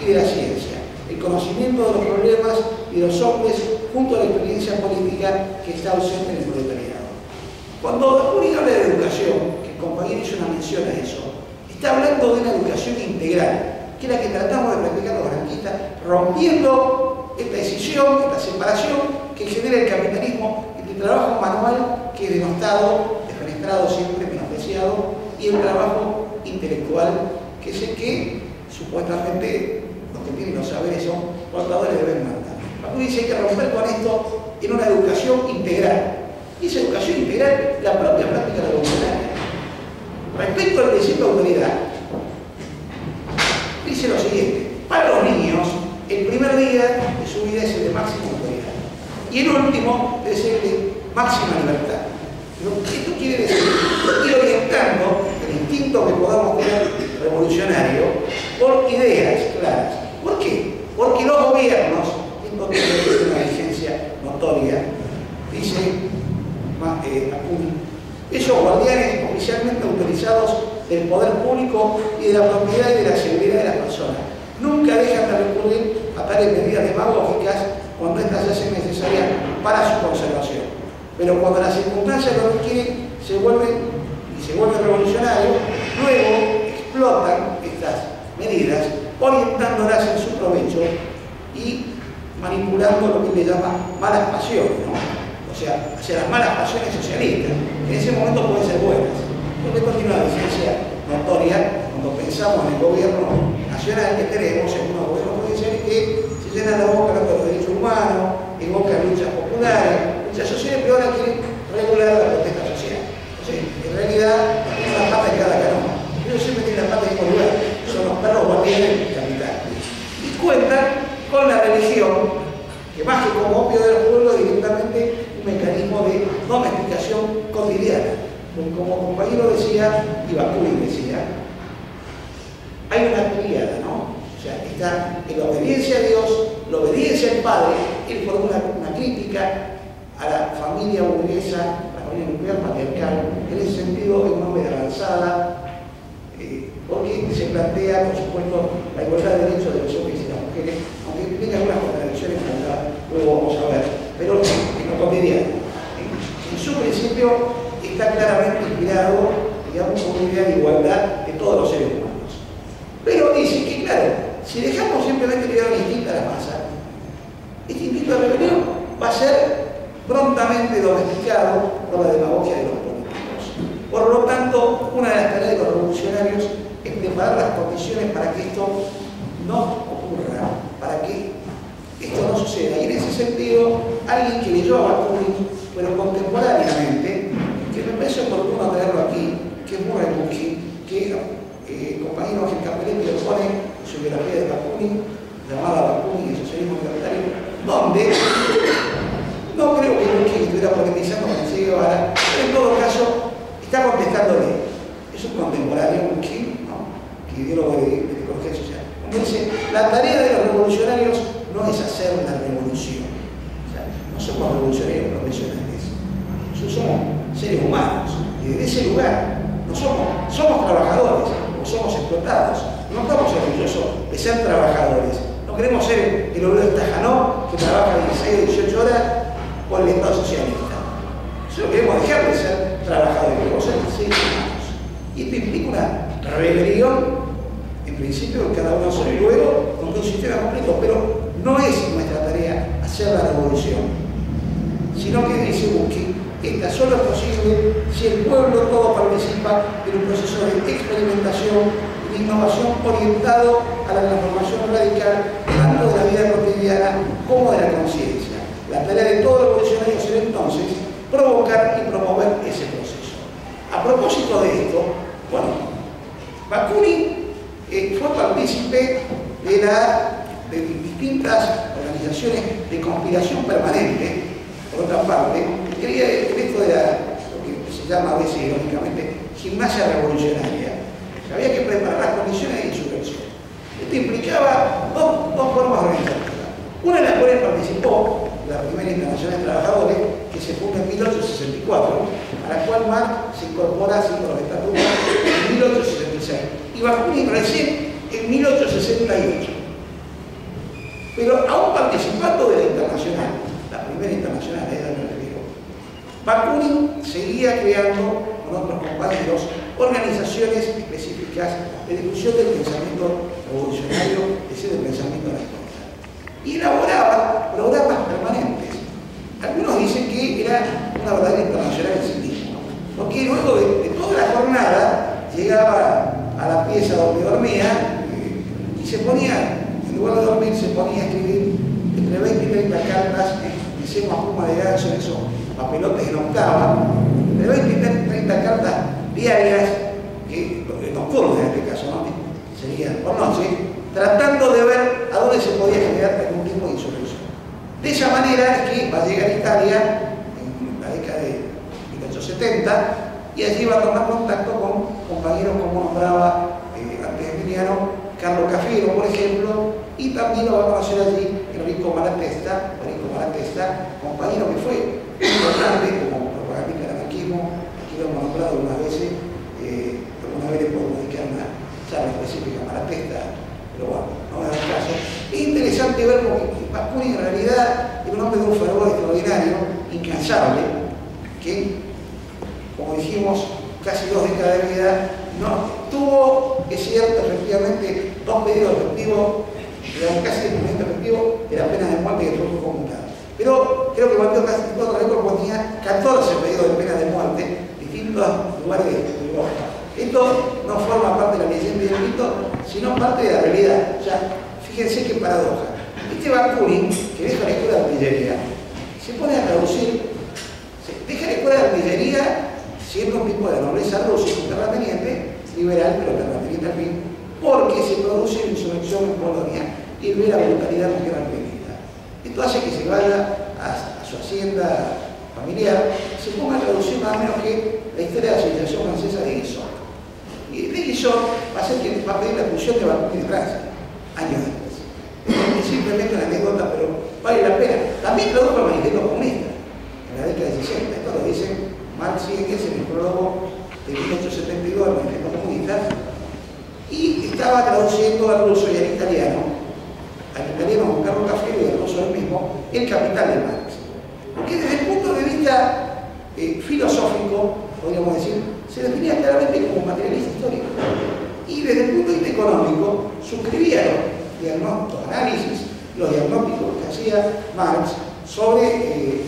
y de la ciencia, el conocimiento de los problemas y de los hombres junto a la experiencia política que está ausente en el proletariado. Cuando Bakunin habla de educación, que el compañero hizo una mención a eso, está hablando de una educación integral, que es la que tratamos de practicar los anarquistas, rompiendo esta decisión, esta separación que genera el capitalismo, el trabajo manual que es denostado, defenestrado siempre, menospreciado, y el trabajo intelectual, que es el que supuestamente los que tienen los saberes son portadores de ver mandar. Bakunin dice que hay que romper con esto en una educación integral. Y esa educación integral, la propia práctica revolucionaria. Respecto al principio de autoridad, dice lo siguiente: para los niños, el primer día de su vida es el de máxima autoridad y el último es el de máxima libertad. Esto quiere decir ir orientando el instinto que podamos tener revolucionario por ideas claras. ¿Por qué? Porque los gobiernos, esto tiene una vigencia notoria, dice Bakunin, esos guardianes oficialmente autorizados del poder público y de la propiedad y de la seguridad de las personas nunca dejan de recurrir a tales medidas demagógicas cuando estas se hacen necesarias para su conservación. Pero cuando las circunstancias lo requieren, se vuelven revolucionarios, luego explotan estas medidas, orientándolas en su provecho y manipulando lo que le llama malas pasiones, ¿no? O sea, hacia las malas pasiones socialistas, que en ese momento pueden ser buenas. Porque esto tiene una vigencia notoria cuando pensamos en el gobierno nacional que tenemos, en unos gobiernos provinciales que se llenan la boca con los derechos humanos, evocan luchas populares, luchas sociales, pero ahora quieren regular la protesta social. Entonces, en realidad, es una pata de cada canón. Ellos siempre tienen la pata en el mismo lugar, son los perros guardianes del capital. Y cuentan con la religión, que más que como opio del pueblo, directamente un mecanismo de domesticación cotidiana. Como compañero decía, y Bakunin decía, hay una tríada, ¿no? O sea, está en la obediencia a Dios, la obediencia al Padre. Él formula una crítica a la familia burguesa, la familia nuclear patriarcal, en ese sentido es un hombre de avanzada, porque se plantea, por supuesto, la igualdad de derechos de los hombres y las mujeres, aunque tenga algunas contradicciones que luego vamos a ver, pero en lo cotidiano. En su principio está claramente inspirado, digamos, por una idea de igualdad de todos los seres humanos. Si dejamos simplemente liberar un instinto a la masa, este instinto de rebelión va a ser prontamente domesticado por la demagogia de los políticos. Por lo tanto, una de las tareas de los revolucionarios es preparar las condiciones para que esto no ocurra, para que esto no suceda. Y en ese sentido, alguien que leyó a Bakunin, pero contemporáneamente, que me parece oportuno tenerlo aquí, que es Murray Bookchin, que el compañero Ángel Capelletti lo pone en su biografía de Bakunin, llamada Bakunin y el socialismo libertario, donde no creo que Bookchin estuviera polemizando con el Che Guevara, pero en todo caso está contestándole. Es un contemporáneo, Bookchin, ¿no? Que ideólogo de ecología social. Como dice, la tarea de los revolucionarios no es hacer una revolución. O sea, no somos revolucionarios profesionales. Nosotros somos seres humanos. Y desde ese lugar no somos trabajadores o somos explotados. No estamos orgullosos de ser trabajadores. No queremos ser el obrero de Tajanó que trabaja 16 o 18 horas por el Estado socialista. Nosotros queremos dejar de ser trabajadores, queremos ser seres humanos. Y esto implica una rebelión, en principio, de cada uno solo y luego con un sistema completo, pero no es nuestra tarea hacer la revolución, sino que dice Bookchin, esta solo es posible si el pueblo todo participa en un proceso de experimentación y de innovación orientado a la transformación radical tanto de la vida cotidiana como de la conciencia. La tarea de todo revolucionario será entonces provocar y promover ese proceso. A propósito de esto, bueno, Bakunin fue partícipe de distintas organizaciones de conspiración permanente. Por otra parte, creía en esto de lo que se llama a veces irónicamente gimnasia revolucionaria. Había que preparar las condiciones de insurrección. Esto implicaba dos formas organizativas. Una de las cuales participó la Primera Internacional de Trabajadores, que se funda en 1864, a la cual Marx se incorpora así con los estatutos en 1866 y Bakunin recién en 1868. Pero aún participando de la Internacional, la Primera Internacional, a ella me refiero, Bakunin seguía creando con otros compañeros organizaciones específicas de difusión del pensamiento revolucionario, es decir, del pensamiento de la historia. Y elaboraba programas permanentes. Algunos dicen que era una verdadera internacional en sí mismo, porque luego de toda la jornada llegaba a la pieza donde dormía y se ponía, en lugar de dormir, se ponía a escribir entre 20 y 30 cartas que se llama pluma de ganso, en esos papelotes en octava, entre 20 y 30 cartas diarias, nocturnas en este caso, ¿no? Serían por noche, tratando de ver a dónde se podía generar algún tipo de insurrección. De esa manera es que va a llegar a Italia en la década de 1870 y allí va a tomar contacto con compañeros como nombraba antes Emiliano, Carlo Cafiero, por ejemplo, y también lo va a conocer allí Enrico Malatesta, compañero que fue importante como propagandista del anarquismo, aquí lo hemos nombrado unas veces, alguna vez le podemos dedicar una charla específica a Malatesta, pero bueno, no es el caso. Es interesante ver porque Bakunin en realidad era un hombre de un fervor extraordinario, incansable, que, como dijimos, casi 2 décadas de vida, no tuvo, es cierto, efectivamente, 2 pedidos efectivos, casi el momento efectivo de la pena de muerte que fue conmutado. Pero creo que batió casi todo el récord, tenía 14 pedidos de pena de muerte en distintos lugares de Europa. Esto no forma parte de la leyenda y del mito, sino parte de la realidad. O sea, fíjense qué paradoja. Este Bakunin, que deja la escuela de artillería, se pone a traducir, deja la escuela de artillería siendo un tipo de nobleza rusa, un terrateniente, liberal, pero terrateniente al fin, porque se produce una insurrección en Polonia y ve la brutalidad que era reprimida. Esto hace que se vaya a su hacienda familiar, se ponga a traducir más o menos que la historia de la civilización francesa de Guizot. Y de Guizot va a ser que va a pedir la expulsión de Bakunin de Francia, años después. Es simplemente una anécdota, pero vale la pena. También tradujo el manifiesto comunista en la década de 60. Esto lo dicen Marx y Engels en el prólogo de 1872 del manifiesto comunista. Y estaba traduciendo al ruso y al italiano con Carlo Cafiero y al ruso del mismo, el Capital de Marx. Porque desde el punto de vista filosófico, podríamos decir, se definía claramente como materialista histórico. Y desde el punto de vista económico, suscribía diagnósticos, análisis, los diagnósticos que hacía Marx sobre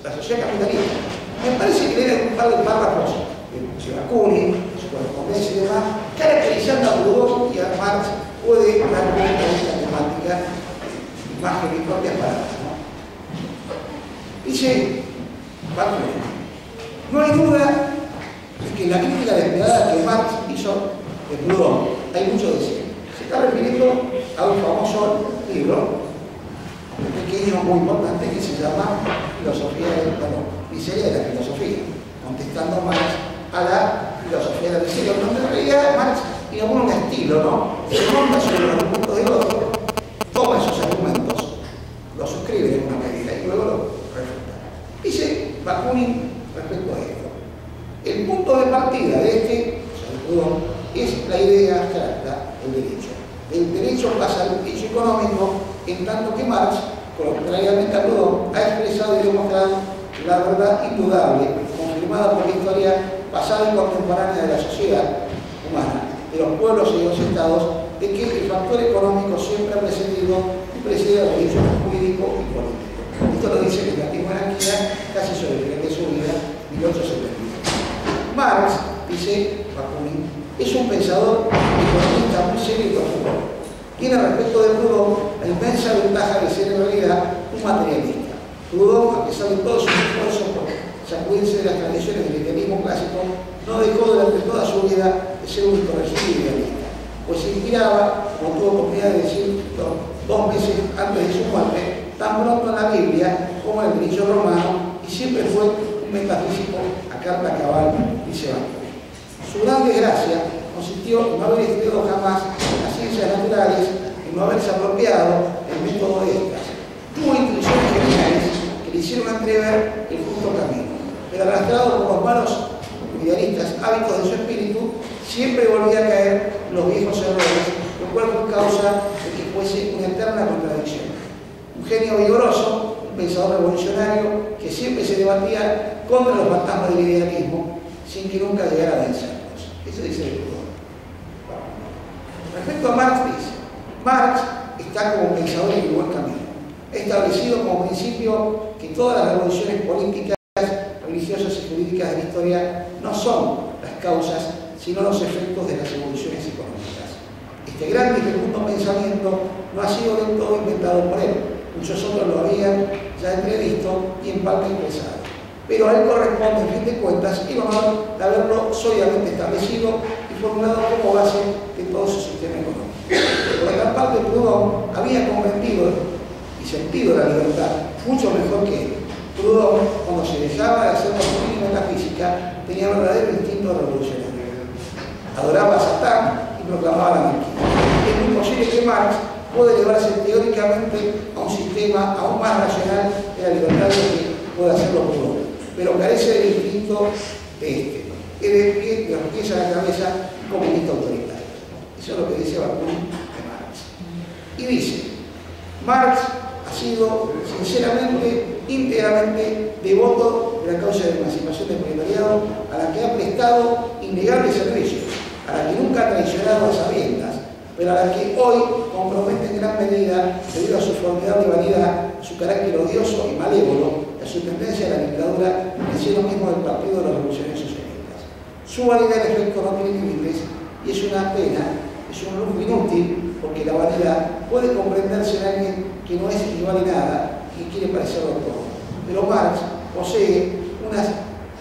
la sociedad capitalista. Me parece que era un par de párrafos de Bakunin, su correspondencia y demás, caracterizando a Proudhon y a Marx puede dar cuenta de esta temática más que mis propias palabras, ¿no? Dice Bakunin, no hay duda de que en la crítica despiadada que Marx hizo de Proudhon hay mucho de sí. Se está refiriendo a un famoso libro, pequeño, muy importante, que se llama Miseria de la Filosofía, contestando Marx a la filosofía de la miseria, donde en realidad Marx tiene un estilo, ¿no? Se monta sobre los argumentos del otro, toma esos argumentos, los suscribe en una medida y luego lo refuta. Dice Bakunin respecto a esto: el punto de partida de este, o sea, de Proudhon, es la idea abstracta del derecho. El derecho pasa al derecho económico, en tanto que Marx, contrariamente a Proudhon, ha expresado y demostrado la verdad indudable, confirmada por la historia pasada y contemporánea de la sociedad humana, de los pueblos y de los estados, de que el factor económico siempre ha precedido y precede al derecho jurídico y político. Esto lo dice el latín Monarquía, casi sobre el final de su vida, 1872. Marx, dice Bakunin, es un pensador economista muy serio y profundo. Tiene respecto de Proudhon la inmensa ventaja de ser en realidad un materialista. Proudhon, a pesar de todo su esfuerzo por sacudirse de las tradiciones del idealismo clásico, no dejó durante toda su vida de ser un corregido idealista, pues se inspiraba, como tuvo oportunidad de decir 2 meses antes de su muerte, tan pronto en la Biblia como en el derecho romano, y siempre fue un metafísico a carta cabal, dice Bakunin. Su gran desgracia consistió en no haber estudiado jamás las ciencias naturales y no haberse apropiado el método de estas. Tuvo intuiciones geniales que le hicieron entrever el justo camino, pero arrastrado por los malos idealistas hábitos de su espíritu, siempre volvía a caer en los viejos errores, lo cual fue causa de que fuese una eterna contradicción. Un genio vigoroso, un pensador revolucionario que siempre se debatía contra los fantasmas del idealismo, sin que nunca llegara a vencerlos. Eso dice el Proudhon. Respecto a Marx, dice: Marx está como pensador en el buen camino. Ha establecido como principio que todas las revoluciones políticas, religiosas y jurídicas de la historia no son las causas, sino los efectos de las evoluciones económicas. Este gran y fecundo pensamiento no ha sido del todo inventado por él. Muchos otros lo habían ya entrevisto y en parte expresado. Pero a él corresponde, en fin de cuentas, el honor de haberlo sólidamente establecido y formulado como base de todo su sistema económico. Por otra parte, Proudhon había comprendido y sentido la libertad mucho mejor que él. Proudhon, cuando se dejaba de hacer doctrina metafísica, tenía un verdadero instinto revolucionario. Adoraba a Satán y proclamaba la anarquía. Es muy posible que Marx pueda elevarse teóricamente a un sistema aún más racional de la libertad de que puede hacerlo Proudhon, pero carece del instinto de este. Es de los pies a la cabeza comunista autoritario. Eso es lo que dice Bakunin de Marx. Y dice: Marx ha sido sinceramente, íntegramente devoto de la causa de la emancipación del proletariado, a la que ha prestado innegables servicios, a la que nunca ha traicionado a sabiendas, pero a la que hoy compromete en gran medida, debido a su formidable vanidad, su carácter odioso y malévolo, a su tendencia a la dictadura en el seno mismo del Partido de los Revolucionarios Socialistas. Su vanidad en efecto no tiene límites y es una pena, es un lujo inútil, porque la vanidad puede comprenderse en alguien que no es ni vale nada y quiere parecerlo todo. Pero Marx posee unas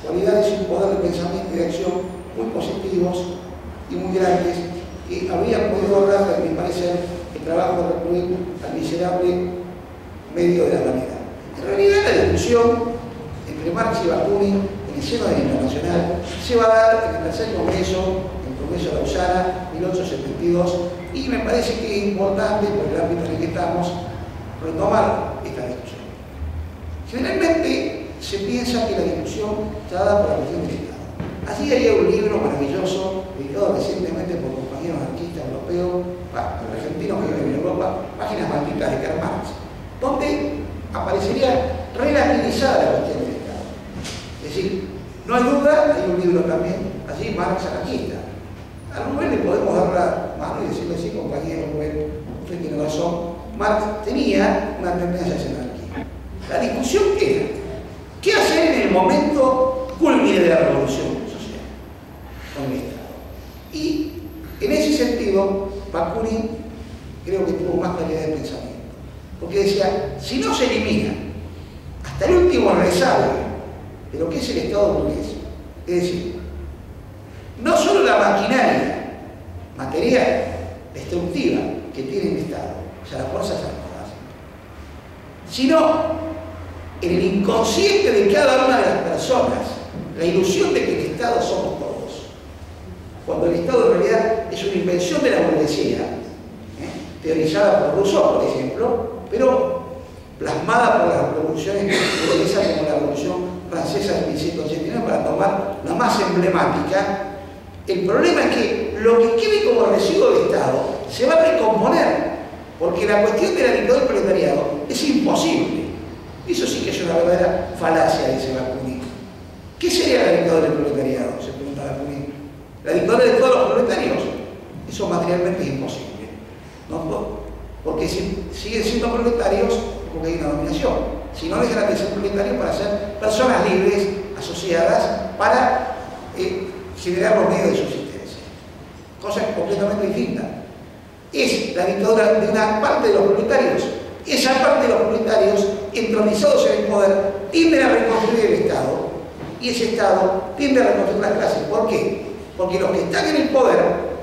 cualidades y un poder de pensamiento y de acción muy positivos y muy grandes que habrían podido ahorrar, a mi parecer, el trabajo de recurrir al miserable medio de la vanidad. En realidad, la discusión entre Marx y Bakunin en el seno del Internacional se va a dar en el tercer congreso, el Congreso de Lausana, 1872, y me parece que es importante, por el ámbito en el que estamos, retomar esta discusión. Generalmente se piensa que la discusión está dada por la cuestión del Estado. Allí hay un libro maravilloso, editado recientemente por compañeros anarquistas europeos, argentinos que viven en Europa, Páginas Malditas de Karl Marx, donde aparecería relativizada la cuestión del Estado. Es decir, no hay duda, hay un libro también, allí Marx anarquista. A Rubén le podemos dar la mano y decirle: sí, compañero Rubén, Marx tenía una tendencia hacia la anarquía. La discusión era, ¿qué hacer en el momento cúlmine de la revolución social con el Estado? Y en ese sentido, Bakunin creo que tuvo más calidad de pensamiento. Porque decía, si no se elimina hasta el último rezago de lo que es el Estado burgués, es decir, no solo la maquinaria material, destructiva que tiene el Estado, o sea, las fuerzas armadas, sino en el inconsciente de cada una de las personas, la ilusión de que el Estado somos todos, cuando el Estado en realidad es una invención de la burguesía, teorizada por Rousseau, por ejemplo, pero plasmada por las revoluciones burguesas como la Revolución Francesa de 1789, para tomar la más emblemática. El problema es que lo que quede como residuo del Estado se va a recomponer, porque la cuestión de la dictadura del proletariado es imposible. Eso sí que es una verdadera falacia, dice Bakunin. ¿Qué sería la dictadura del proletariado?, se pregunta Bakunin. ¿La dictadura de todos los proletarios? Eso materialmente es imposible, ¿no? Porque si siguen siendo proletarios, porque hay una dominación. Si no dejan de ser proletarios para ser personas libres, asociadas, para generar los medios de subsistencia. Cosa completamente distinta. Es la dictadura de una parte de los proletarios. Esa parte de los proletarios, entronizados en el poder, tienden a reconstruir el Estado, y ese Estado tiende a reconstruir las clases. ¿Por qué? Porque los que están en el poder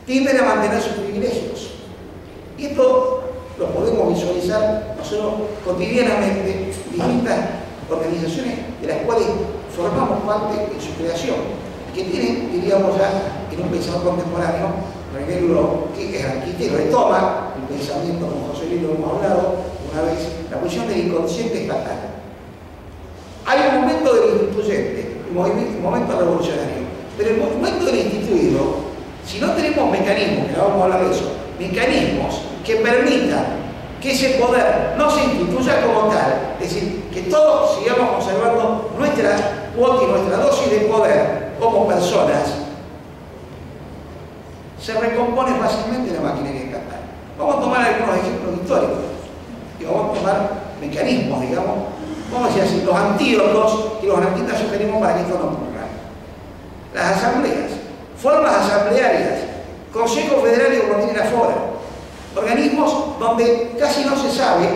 tienden a mantener sus privilegios. Y esto lo podemos visualizar nosotros cotidianamente en distintas organizaciones de las cuales formamos parte en su creación, que tienen, diríamos ya, en un pensador contemporáneo, René Gros, que es arquitecto, retoma el pensamiento, como José Luis lo hemos hablado una vez, la cuestión del inconsciente estatal. Hay un momento del instituyente, un momento revolucionario, pero el momento del instituido, si no tenemos mecanismos, que ahora vamos a hablar de eso, mecanismos que permitan que ese poder no se instituya como tal, es decir, que todos sigamos conservando nuestra cuota y nuestra dosis de poder como personas, se recompone fácilmente la maquinaria estatal. Vamos a tomar algunos ejemplos históricos y vamos a tomar mecanismos, digamos, vamos a decir así, los antídotos que los anarquistas sugerimos para que esto no ocurra. Las asambleas, formas asamblearias, Consejo Federal y Coordinadora Fora, organismos donde casi no se sabe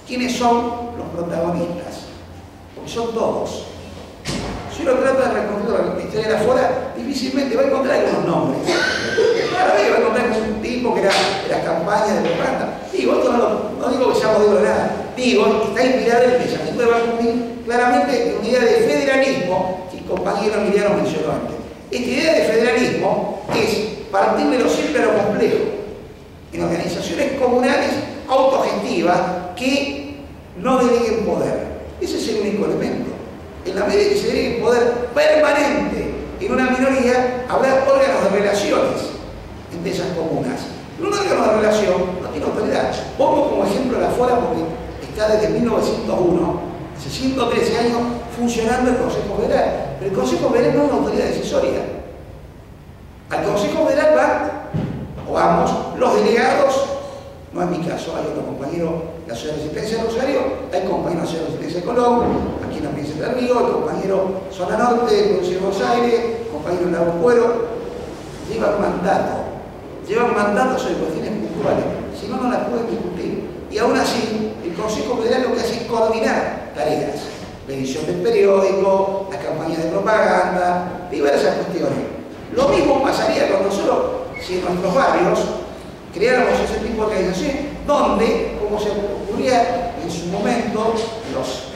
quiénes son los protagonistas, porque son todos. Si uno trata de reconstruir la historia de la Fora, difícilmente va a encontrar algunos nombres. Ahora va a encontrar un tipo que era de las campañas de propaganda. Digo, esto no digo que sea modelo de nada, digo, está inspirado en el pensamiento de Bakunin, claramente en una idea de federalismo que el compañero Emiliano mencionó antes. Esta idea de federalismo es partir de lo simple a lo complejo, en organizaciones comunales autogestivas que no deleguen poder. Ese es el único elemento. En la medida que se delegue poder permanente en una minoría, habrá órganos de relaciones entre esas comunas. Un órgano de relación no tiene autoridad. Pongo como ejemplo la Fora porque está desde 1901, hace 113 años, funcionando el Consejo Federal. Pero el Consejo Federal no es una autoridad decisoria. Al Consejo Federal vamos los delegados, no es mi caso, hay otro compañero de la Ciudad de Resistencia de Rosario, hay compañeros de la Ciudad de Resistencia de Colón, aquí en la provincia de Río, hay compañero Zona Norte, provincia de Buenos Aires, compañero en Lago Puero, llevan mandato sobre cuestiones puntuales, si no, no las pueden discutir. Y aún así, el Consejo Federal lo que hace es coordinar tareas, la edición del periódico, las campañas de propaganda, diversas cuestiones. Lo mismo pasaría con nosotros si en nuestros barrios creáramos ese tipo de organizaciones donde, como se ocurría en su momento, los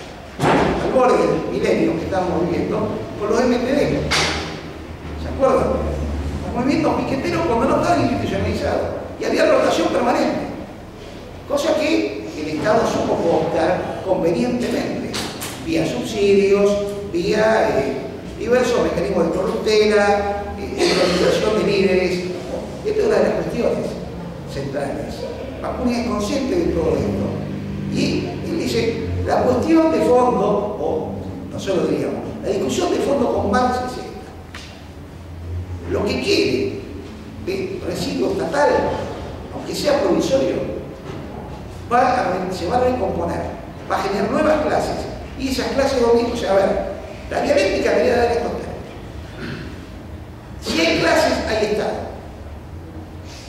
albores del milenio que estamos viviendo, con los MPD. ¿Se acuerdan? Los movimientos piqueteros cuando no estaban institucionalizados y había rotación permanente. Cosa que el Estado supo cooptar convenientemente, vía subsidios, vía diversos mecanismos de corruptela, organización de líderes. Esta es una de las cuestiones centrales. Bakunin es consciente de todo esto. Y él dice, la cuestión de fondo, o nosotros diríamos, la discusión de fondo con Marx es esta. Lo que quiere de residuo estatal, que sea provisorio, se va a recomponer, va a generar nuevas clases, y esas clases o sea, a ver, la dialéctica quería dar estos términos. Si hay clases, hay Estado.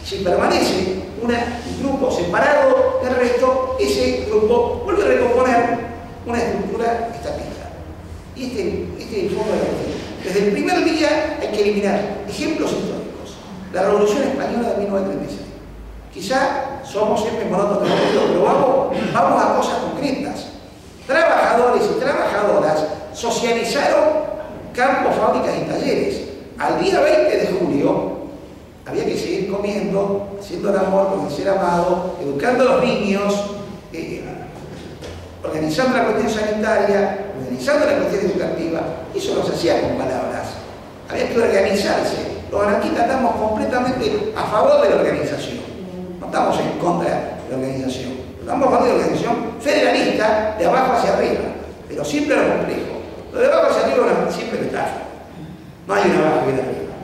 Si permanece un grupo separado del resto, ese grupo vuelve a recomponer una estructura estatista. Y este es el fondo de la cuestión. Desde el primer día hay que eliminar ejemplos históricos. La Revolución Española de 1936. Quizá somos siempre monótonos, pero vamos a cosas concretas. Trabajadores y trabajadoras socializaron campos, fábricas y talleres. Al día 20 de julio había que seguir comiendo, haciendo el amor con el ser amado, educando a los niños, organizando la cuestión sanitaria, organizando la cuestión educativa. Eso no se hacía con palabras. Había que organizarse. Los anarquistas estamos completamente a favor de la organización. No estamos en contra de la organización. Estamos a favor de la organización federalista de abajo hacia arriba. Pero siempre lo complejo. Lo de abajo hacia arriba siempre está. No hay una abajo y una arriba.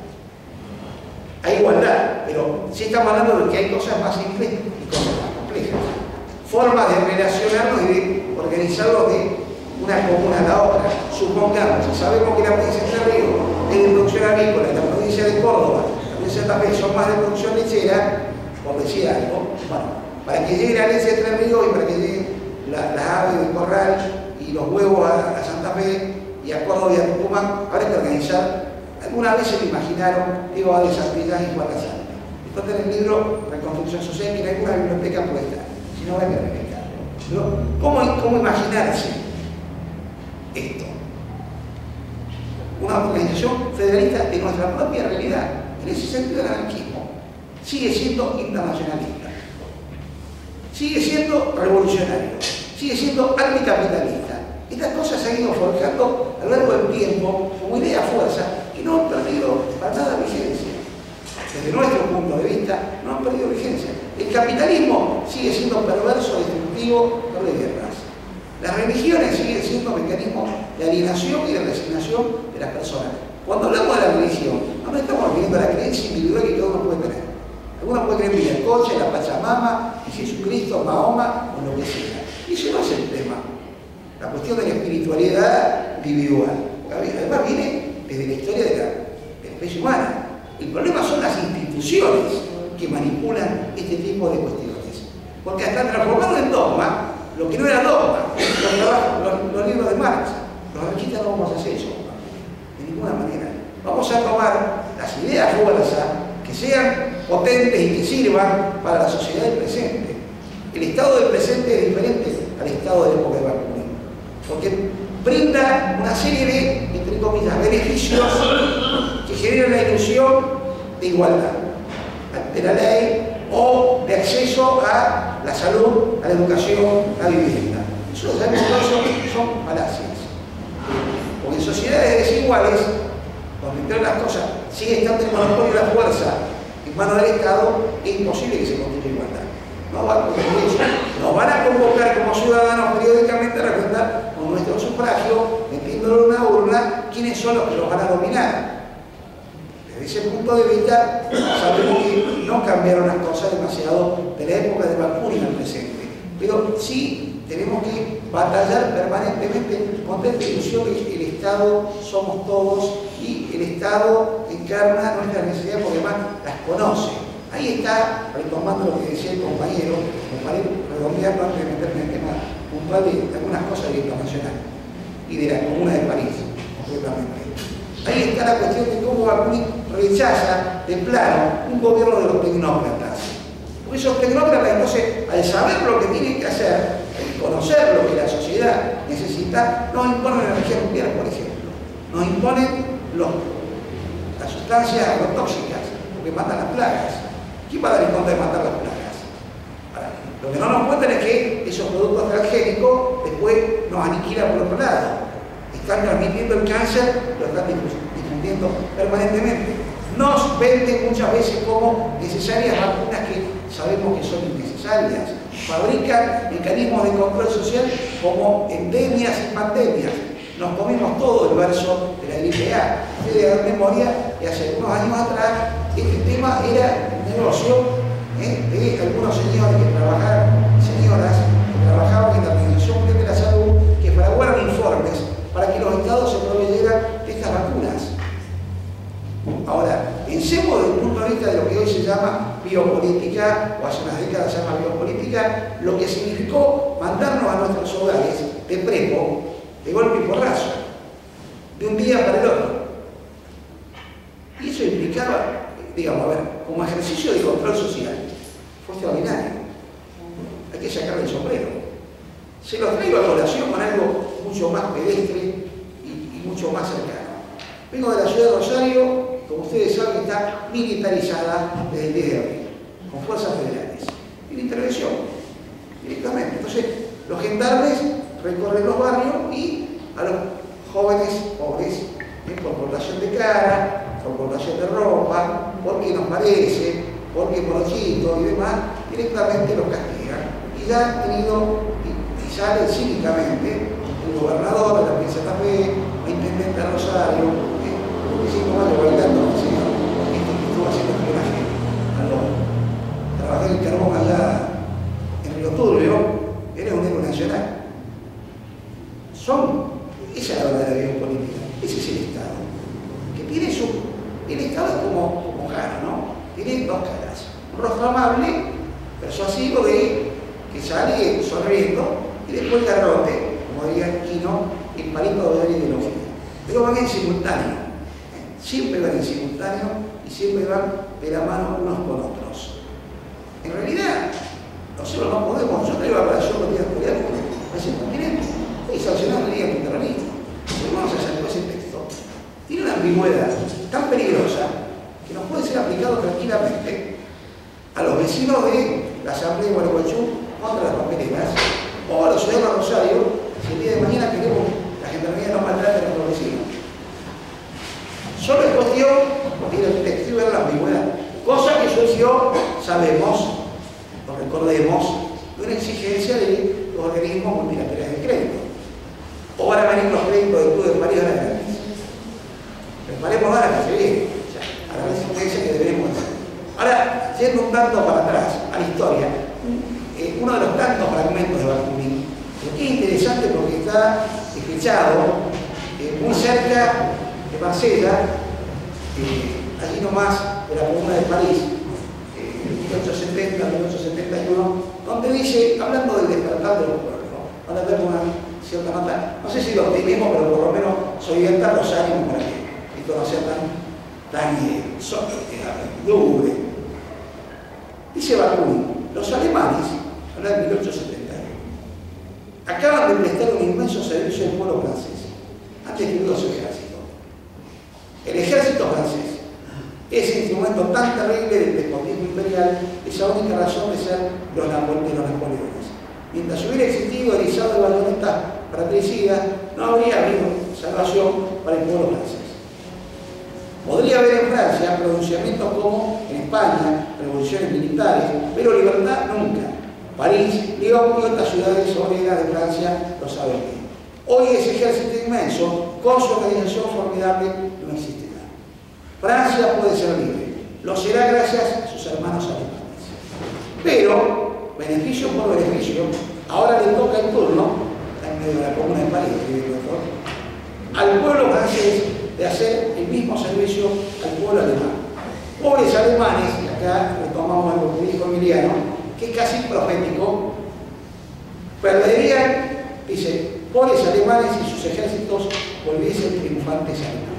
Hay igualdad, pero sí estamos hablando de que hay cosas más simples y cosas más complejas. Formas de relacionarnos y de organizarlo de una comuna a la otra. Supongamos, si sabemos que la provincia de Entre Ríos es de producción avícola, la provincia de Córdoba, la provincia de Santa Fe son más de producción lechera, por decir algo, bueno, para que llegue la leche de Entre Ríos y para que lleguen las aves del corral y los huevos a Santa Fe y a Córdoba y a Tucumán, habrá que organizar. Alguna vez se lo imaginaron, digo, a de Santillán y Juan Casal. Esto está en el libro Reconstrucción Social, que en alguna biblioteca puede estar, si no, hay que replicarlo. Pero, ¿cómo imaginarse esto? Una organización federalista de nuestra propia realidad. En ese sentido, el anarquismo sigue siendo internacionalista, sigue siendo revolucionario, sigue siendo anticapitalista. Estas cosas se han ido forjando a lo largo del tiempo como idea fuerza que no han perdido para nada vigencia. Desde nuestro punto de vista, no han perdido vigencia. El capitalismo sigue siendo perverso, destructivo, no de guerras. Las religiones siguen siendo mecanismos de alienación y de resignación de las personas. Cuando hablamos de la religión, no nos estamos refiriendo a la creencia individual que cada uno puede tener. Algunos pueden creer en Viracocha, en la Pachamama, en Jesucristo, Mahoma, o lo que sea. Y ese no es el tema. La cuestión de la espiritualidad individual. Además viene desde la historia de la especie humana. El problema son las instituciones que manipulan este tipo de cuestiones. Porque hasta transformado en dogma, lo que no era dogma, los libros de Marx, los anarquistas no vamos a hacer eso, de ninguna manera. Vamos a tomar las ideas fuerza que sean potentes y que sirvan para la sociedad del presente. El estado del presente es diferente al estado de la época de Bakunin, porque brinda una serie de, entre comillas, beneficios que generan la ilusión de igualdad ante la ley o de acceso a la salud, a la educación, a la vivienda. Eso son falacias. Porque en sociedades desiguales, donde entre otras cosas sigue estando el monopolio de la fuerza en manos del Estado, es imposible que se construya igualdad. No va a conseguir eso. Nos van a convocar como ciudadanos periódicamente a representar con nuestro sufragio, metiéndolo en una urna, quiénes son los que los van a dominar. Desde ese punto de vista, sabemos que no cambiaron las cosas demasiado de la época de Bakunin al presente. Pero sí tenemos que batallar permanentemente contra esta ilusión de que el Estado somos todos y el Estado encarna nuestras necesidades porque además las conoce. Ahí está, retomando lo que decía el compañero, para ir redondeando antes de meterme en el tema puntual de algunas cosas de la internacional y de la Comuna de París, concretamente. Ahí está la cuestión de cómo Bakunin rechaza de plano un gobierno de los tecnócratas. Porque esos tecnócratas, entonces, al saber lo que tienen que hacer, al conocer lo que la sociedad necesita, nos imponen la energía nuclear, por ejemplo. Nos imponen las sustancias agrotóxicas, porque matan las plagas. ¿Quién va a dar en contra de matar las plagas? Ahora, lo que no nos cuentan es que esos productos transgénicos después nos aniquilan por otro lado. Están transmitiendo el cáncer, lo están difundiendo permanentemente. Nos venden muchas veces como necesarias vacunas que sabemos que son innecesarias. Fabrican mecanismos de control social como endemias y pandemias. Nos comimos todo el verso de la gripe A. Ustedes dan memoria que hace unos años atrás este tema era un negocio de algunos señores que trabajaban, señoras que trabajaban en la Organización Mundial de la Salud, que fraguaron informes para que los estados se proveyeran de estas vacunas. Ahora, pensemos desde el punto de vista de lo que hoy se llama biopolítica, o hace unas décadas se llama biopolítica, lo que significó mandarnos a nuestros hogares de prepo, de golpe y porrazo, de un día para el otro. Y eso implicaba, digamos, a ver, como ejercicio de control social, fue extraordinario. Hay que sacarle el sombrero. Se lo traigo a colación con algo mucho más pedestre y mucho más cercano. Vengo de la ciudad de Rosario, como ustedes saben, está militarizada desde el 10 de abril, con fuerzas federales. Y la intervención, directamente. Entonces, los gendarmes recorren los barrios y a los jóvenes pobres, por portación de cara, por portación de ropa, porque nos parece, porque morochito y demás, directamente los castigan. Y ya han tenido, y sale cínicamente, el gobernador de la provincia de Santa Fe, la intendente de Rosario, el 25 de mayo bailando con el señor, que estuvo haciendo espionaje a los trabajadores del carbón allá en Río Turbio, era un héroe nacional. Esa es la verdadera biopolítica, ese es el Estado, que tiene el Estado es como cara, ¿no? Tiene dos caras, un rostro amable, persuasivo que sale sonriendo, y después el garrote, como diría Quino, el palito de la ideología. Pero van en simultáneo, siempre van en simultáneo y siempre van de la mano unos con otros. En realidad, nosotros no podemos, yo traigo la operación los días por ese continente, y sancionar el día terrorismo. Si vamos a sacar ese texto, tiene una ambigüedad tan peligrosa que no puede ser aplicado tranquilamente a los vecinos de la Asamblea de Gualeguaychú contra las papeleras, o a los ciudadanos de Rosario, si el día de mañana queremos la gendarmería no maltrate a nuestros vecinos. Solo es cuestión, porque el texto era la ambigüedad, cosa que yo sabemos, o recordemos, de una exigencia de los organismos multilaterales de crédito. O van a venir los créditos del Club de París a la gratis. Preparemos ahora que se viene, a la resistencia que debemos hacer. Ahora, yendo un tanto para atrás, a la historia, uno de los tantos fragmentos de Bakunin, que es interesante porque está fechado muy cerca de Marsella, allí nomás de la Comuna de París, 1870, 1871, donde dice, hablando del despertar de los pueblos, ¿no? Van a ver una cierta nota, no sé si lo optimismo, pero por lo menos soliviantar los ánimos para que esto no sea tan lúgubre. Dice Bakunin, los alemanes, habla de 1871, acaban de prestar un inmenso servicio al pueblo francés, antes que hubiera su ejército. El ejército francés, ese instrumento tan terrible del despotismo imperial, es la única razón de ser los Napoleones. Mientras hubiera existido erizado de bayonetas fratricidas, no habría habido salvación para el pueblo francés. Podría haber en Francia pronunciamientos como en España, revoluciones militares, pero libertad nunca. París, Lyon y otras ciudades obreras de Francia lo saben bien. Hoy ese ejército inmenso, con su organización formidable, no existe nada. Francia puede ser libre, lo será gracias a sus hermanos alemanes. Pero, beneficio por beneficio, ahora le toca el turno, en medio de la Comuna de París, al pueblo francés de hacer el mismo servicio al pueblo alemán. Pobres alemanes, y acá retomamos algo que dijo Emiliano, que es casi profético, perderían, dice, pobres alemanes y sus ejércitos volviesen triunfantes a Alemania.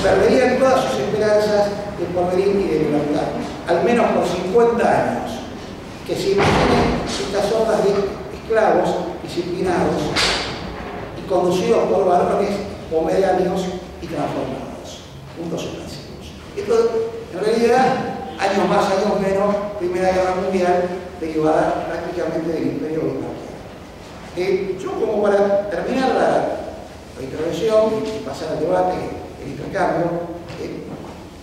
Perderían todas sus esperanzas de porvenir y de libertad, al menos por 50 años. Que se imaginen estas hordas de esclavos disciplinados y conducidos por varones pomeranios y transformados, puntos suspensivos. Esto, en realidad, años más, años menos, Primera Guerra Mundial, derivada prácticamente del Imperio Austrohúngaro. Yo, como para terminar la intervención y pasar al debate, el intercambio,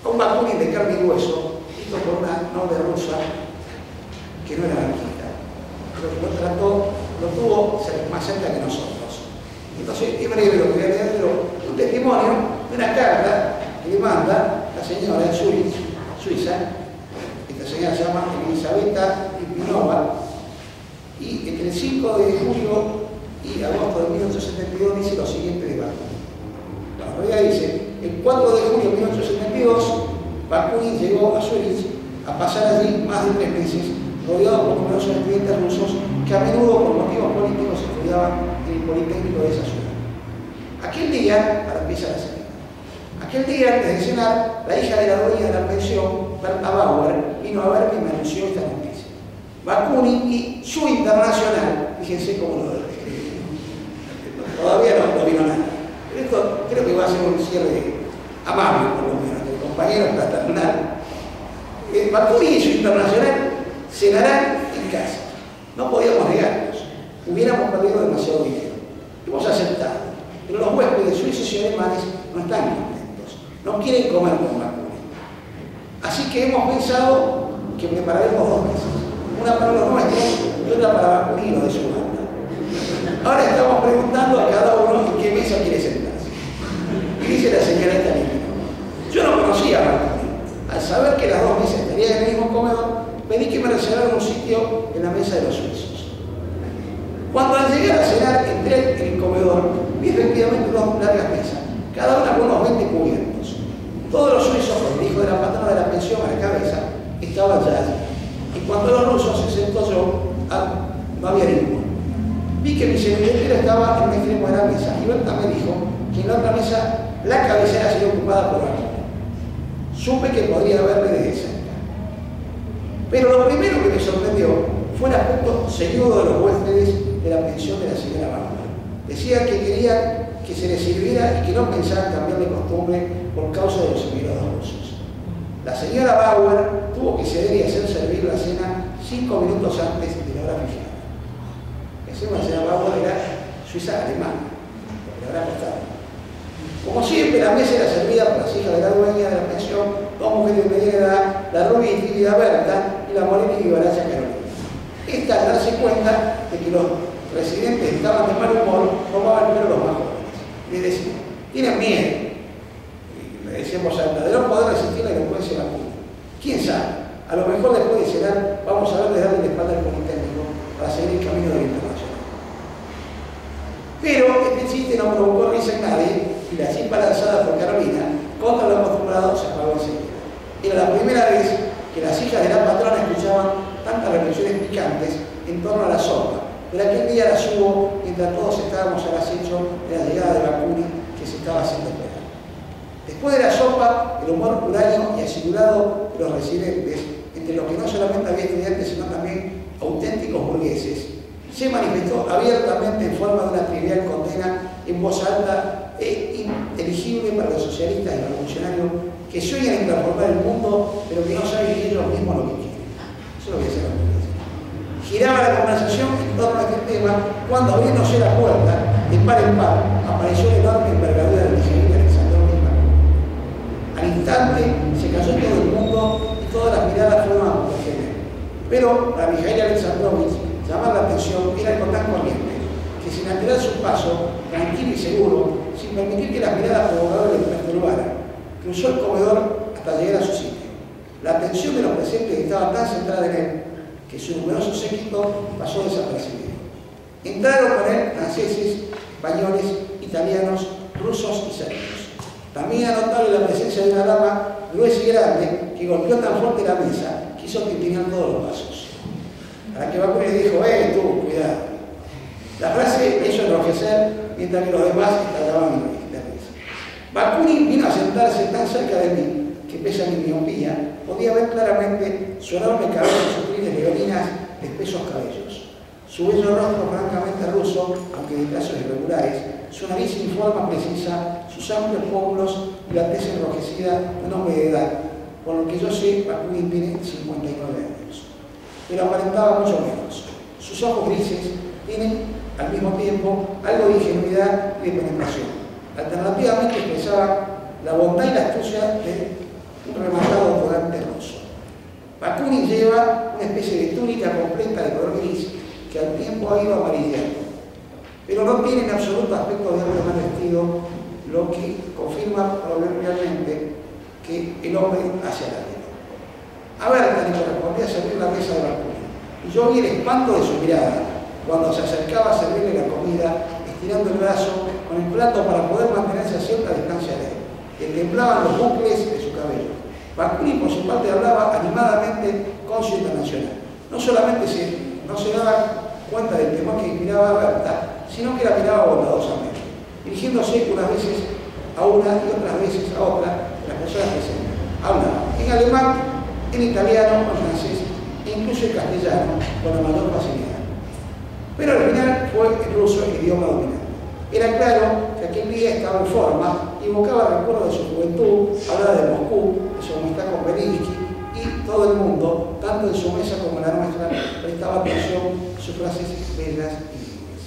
a un Bakunin de carne y hueso, visto por una noble rusa que no era anarquista, pero que lo trató, lo tuvo más cerca que nosotros. Entonces, es breve lo que voy a leer, pero un testimonio de una carta que le manda la señora en Suiza, esta señora se llama Elisabetta Lipinova, y entre el 5 de julio y agosto de 1872 dice lo siguiente de Bakunin. La realidad dice, el 4 de julio de 1872, Bakunin llegó a Zurich a pasar allí más de 3 meses, rodeado por numerosos estudiantes rusos que a menudo por motivos políticos estudiaban en el Politécnico de esa ciudad. Aquel día, para empezar la semana, aquel día antes de cenar, la hija de la dueña de la pensión, Berta Bauer, vino a verme y me anunció esta noticia. Bakunin y su internacional, fíjense cómo lo describí. Todavía no vino nada. Pero esto creo que va a ser un cierre amable, por lo menos, del compañero fraternal. Bakunin y su internacional cenarán en casa. No podíamos negarnos. Hubiéramos perdido demasiado dinero. Hemos aceptado. Pero los huéspedes suizos y alemanes no están contentos. No quieren comer con Bakunin. Así que hemos pensado que prepararemos 2 mesas. Una para los nuestros y otra para Bakunin o de su banda. Ahora estamos preguntando a cada uno en qué mesa quiere sentarse. Y dice la señora Stalin: yo no conocía a Bakunin. Al saber que las 2 mesas estarían en el mismo comedor, pedí que me reservaran un sitio en la mesa de los suizos. Cuando al llegar a cenar entré en el comedor, vi efectivamente 2 largas mesas, cada una con unos 20 cubiertos. Todos los suizos, con el hijo de la patrona de la pensión a la cabeza, estaban ya allí. Y cuando los rusos se sentó yo, no había ninguno. Vi que mi servidor estaba en un extremo de la mesa y Berta me dijo que en la otra mesa la cabecera sería ocupada por Bakunin. Supe que podría verme desde cerca. Pero lo primero que me sorprendió fue el aspecto ceñudo de los huéspedes de la pensión de la señora Bauer. Decían que querían que se les sirviera y que no pensaban cambiar de costumbre por causa de los emigrados rusos. La señora Bauer tuvo que ceder y hacer servir la cena 5 minutos antes de la hora fijada. La señora Bauer era suiza alemana, porque le habrá costado. Como siempre, la mesa era servida por las hijas de la dueña de la pensión, 2 mujeres de mediana edad, la rubia y tímida Berta y la morena y vivaracha Carolina. Esta, al darse cuenta de que los residentes estaban de mal humor, tomaban el pelo los más jóvenes. Les decían: tienen miedo. Y le decíamos de no poder resistir la delincuencia de Bakunin. ¿Quién sabe? A lo mejor después de cenar vamos a ver de darle la espalda al Politécnico para seguir el camino de la internacional. Pero este chiste no provocó risa en nadie y la chispa lanzada por Carolina contra lo acostumbrado se apagó enseguida. Era la primera vez que las hijas de la patrona escuchaban tantas reflexiones picantes en torno a la sopa, pero aquel día las hubo mientras todos estábamos al acecho de la llegada de Bakunin que se estaba haciendo esperar. Después de la sopa, el humor huraño y acidulado de los residentes, entre los que no solamente había estudiantes sino también auténticos burgueses, se manifestó abiertamente en forma de una trivial condena en voz alta e inteligible para los socialistas y revolucionarios que sueñan en transformar el mundo, pero que no saben ni ellos mismos lo que quieren. Eso es lo que hacen los burgueses. Giraba la conversación en torno a este tema cuando, abriéndose la puerta, de par en par, apareció la enorme envergadura del ingeniero Alexandrovich Bakunin. Al instante se cayó todo el mundo y todas las miradas fueron a protegerle. Pero para Mijail Alexandrovich, llamar la atención era algo tan corriente que, sin alterar su paso, tranquilo y seguro, sin permitir que las miradas provocadoras le perturbaran, cruzó el comedor hasta llegar a su sitio. La atención de los presentes estaba tan centrada en él que su numeroso séquito pasó desapercibido. Entraron con él franceses, españoles, italianos, rusos y serbios. También era notable la presencia de una dama gruesa y grande que golpeó tan fuerte la mesa que hizo tintinear todos los vasos. A la que Bakunin le dijo: tú, cuidado. La frase hizo enrojecer mientras que los demás estallaban de risa. Bakunin vino a sentarse tan cerca de mí que, pese a mi miopía, podía ver claramente su enorme cabeza y sus crines leoninas de espesos cabellos. Su bello rostro francamente ruso, aunque de trazos irregulares, su nariz sin forma precisa, sus amplios pómulos y la tez enrojecida de un hombre de edad. Por lo que yo sé, Bakunin tiene 59 años. Pero aparentaba mucho menos. Sus ojos grises tienen, al mismo tiempo, algo de ingenuidad y de penetración. Alternativamente expresaba la bondad y la astucia de un rematado donante ruso. Bakunin lleva una especie de túnica completa de color gris que al tiempo ha ido amarillando, pero no tiene en absoluto aspecto de hombre mal vestido, lo que confirma probablemente que el hombre hacia la guerra. A Berta le correspondía servir la mesa de Bakunin, y yo vi el espanto de su mirada cuando se acercaba a servirle la comida, estirando el brazo con el plato para poder mantenerse a cierta distancia de él. Le temblaban los bucles de su cabello. Bakunin, por su parte, hablaba animadamente con su internacional. No solamente no se daba cuenta del temor que inspiraba a Berta, sino que la miraba bondadosamente, dirigiéndose unas veces a una y otras veces a otra de las personas presentes. Hablaba en alemán, en italiano, en francés e incluso en castellano con la mayor facilidad. Pero al final fue el ruso el idioma dominante. Era claro que aquel día estaba en forma, evocaba recuerdos de su juventud, hablaba de Moscú, de su amistad con Belinsky, y todo el mundo, tanto en su mesa como en la nuestra, prestaba atención a sus frases bellas y libres.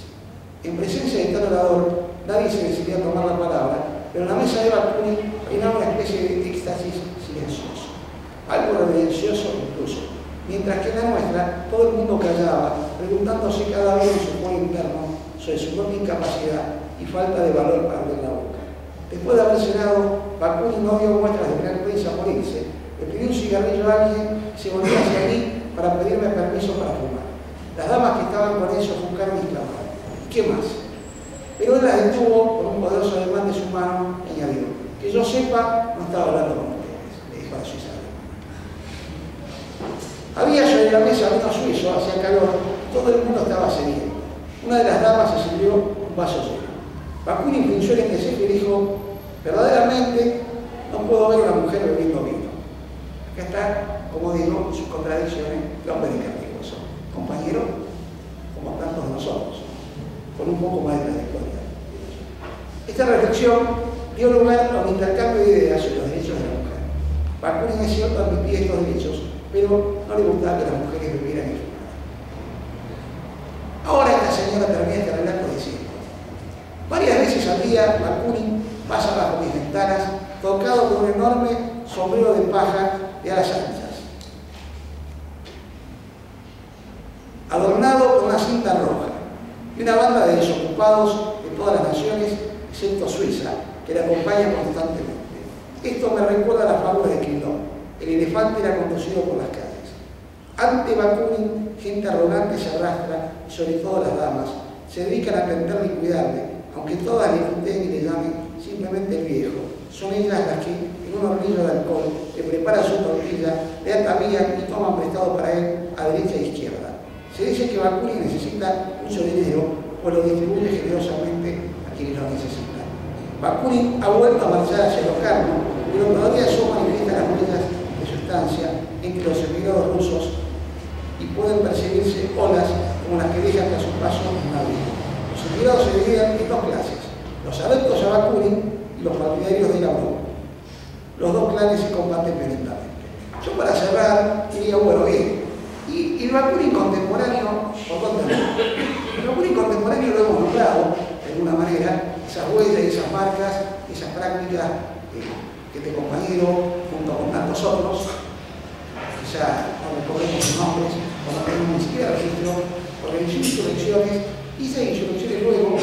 En presencia de tal orador, nadie se decidía a tomar la palabra, pero en la mesa de Bakunin reinaba una especie de éxtasis silencioso, algo reverencioso incluso, mientras que en la nuestra todo el mundo callaba, preguntándose cada vez en su foro interno sobre su propia incapacidad y falta de valor para abrir la boca. Después de haber cenado, Bakunin no dio muestras de gran prisa por irse. Le pidió un cigarrillo a alguien, se volvió hacia mí para pedirme permiso para fumar. Las damas que estaban con ellos buscaron y clamaron. ¿Qué más? Pero él las detuvo con un poderoso ademán de su mano y añadió: que yo sepa, no estaba hablando con ustedes, le dijo a la suiza. Había sobre la mesa vino suizo, hacía calor, todo el mundo estaba sediento. Una de las damas se sirvió un vaso lleno. Bakunin fingió el entrecejo y dijo: verdaderamente no puedo ver a una mujer bebiendo vino. Acá está, como digo, sus contradicciones, el hombre de Carnigoso, compañero como tantos de nosotros, con un poco más de trayectoria. Esta reflexión dio lugar a un intercambio de ideas sobre los derechos de la mujer. Bakunin, es cierto, admitía estos derechos, pero no le gustaba que las mujeres bebieran y fumaran. Ahora esta señora termina este relato diciendo: varias veces al día Bakunin pasa bajo mis ventanas, tocado con un enorme sombrero de paja de alas anchas, adornado con una cinta roja, y una banda de desocupados de todas las naciones, excepto Suiza, que la acompaña constantemente. Esto me recuerda a las fábulas de Quilón. El elefante era conducido por las calles. Ante Bakunin, gente arrogante se arrastra, y sobre todo las damas, se dedican a atenderle y cuidarle, aunque todas le puteen y le llamen simplemente el viejo. Son ellas las que, en un hornillo de alcohol, le preparan su tortilla, le atavían y toman prestado para él a derecha e izquierda. Se dice que Bakunin necesita mucho dinero, pues lo distribuye generosamente a quienes lo necesitan. Bakunin ha vuelto a marchar hacia lo carno, pero todavía eso manifiesta las huellas de su estancia entre los emigrados rusos y pueden percibirse olas como las que dejan tras su paso un navío. Los emigrados se dividen en dos clases: los adeptos a Bakunin y los partidarios de la broma. Los dos clanes se combaten violentamente. Yo, para cerrar, diría: bueno, bien, y el Bakunin contemporáneo, ¿por dónde va? El Bakunin contemporáneo lo hemos nombrado de alguna manera, esas huellas y esas marcas, esas prácticas que este compañero, junto con tantos otros, quizá no recordemos sus nombres, o no tenemos ni siquiera registro, organizó insurrecciones, y esas insurrecciones luego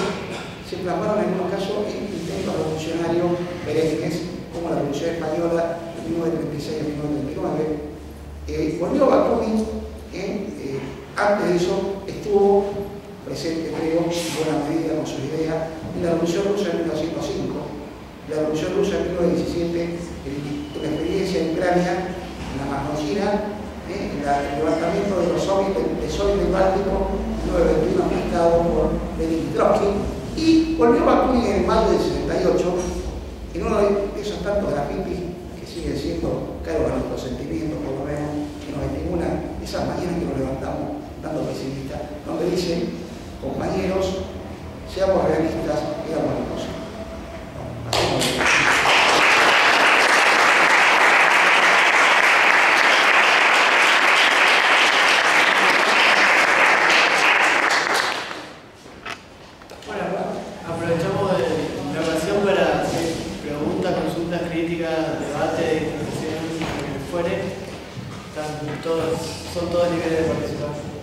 se plasmaron en algunos casos en intentos revolucionarios perennes, como la Revolución Española de 1936 a 1939. Volvió Bakunin, antes de eso estuvo presente, creo, en buena medida con su idea, en la Revolución Rusa de 1905, la Revolución Rusa de 1917, la experiencia en Ucrania, en la Magnocina, el levantamiento de los soviets del Báltico, 1921, afectado por Lenin y Trotsky, y volvió Bakunin en mayo del 78, en uno de esos tantos grafitis que siguen siendo caros a nuestros sentimientos, por lo menos, que nos estimulan esas mañanas que nos levantamos tanto pesimistas, donde dice: compañeros, seamos realistas y hagamos las cosas. Bueno, aprovechamos la ocasión para hacer preguntas, consultas, críticas, debate, discusión, lo que fuere. Son todos niveles de participación.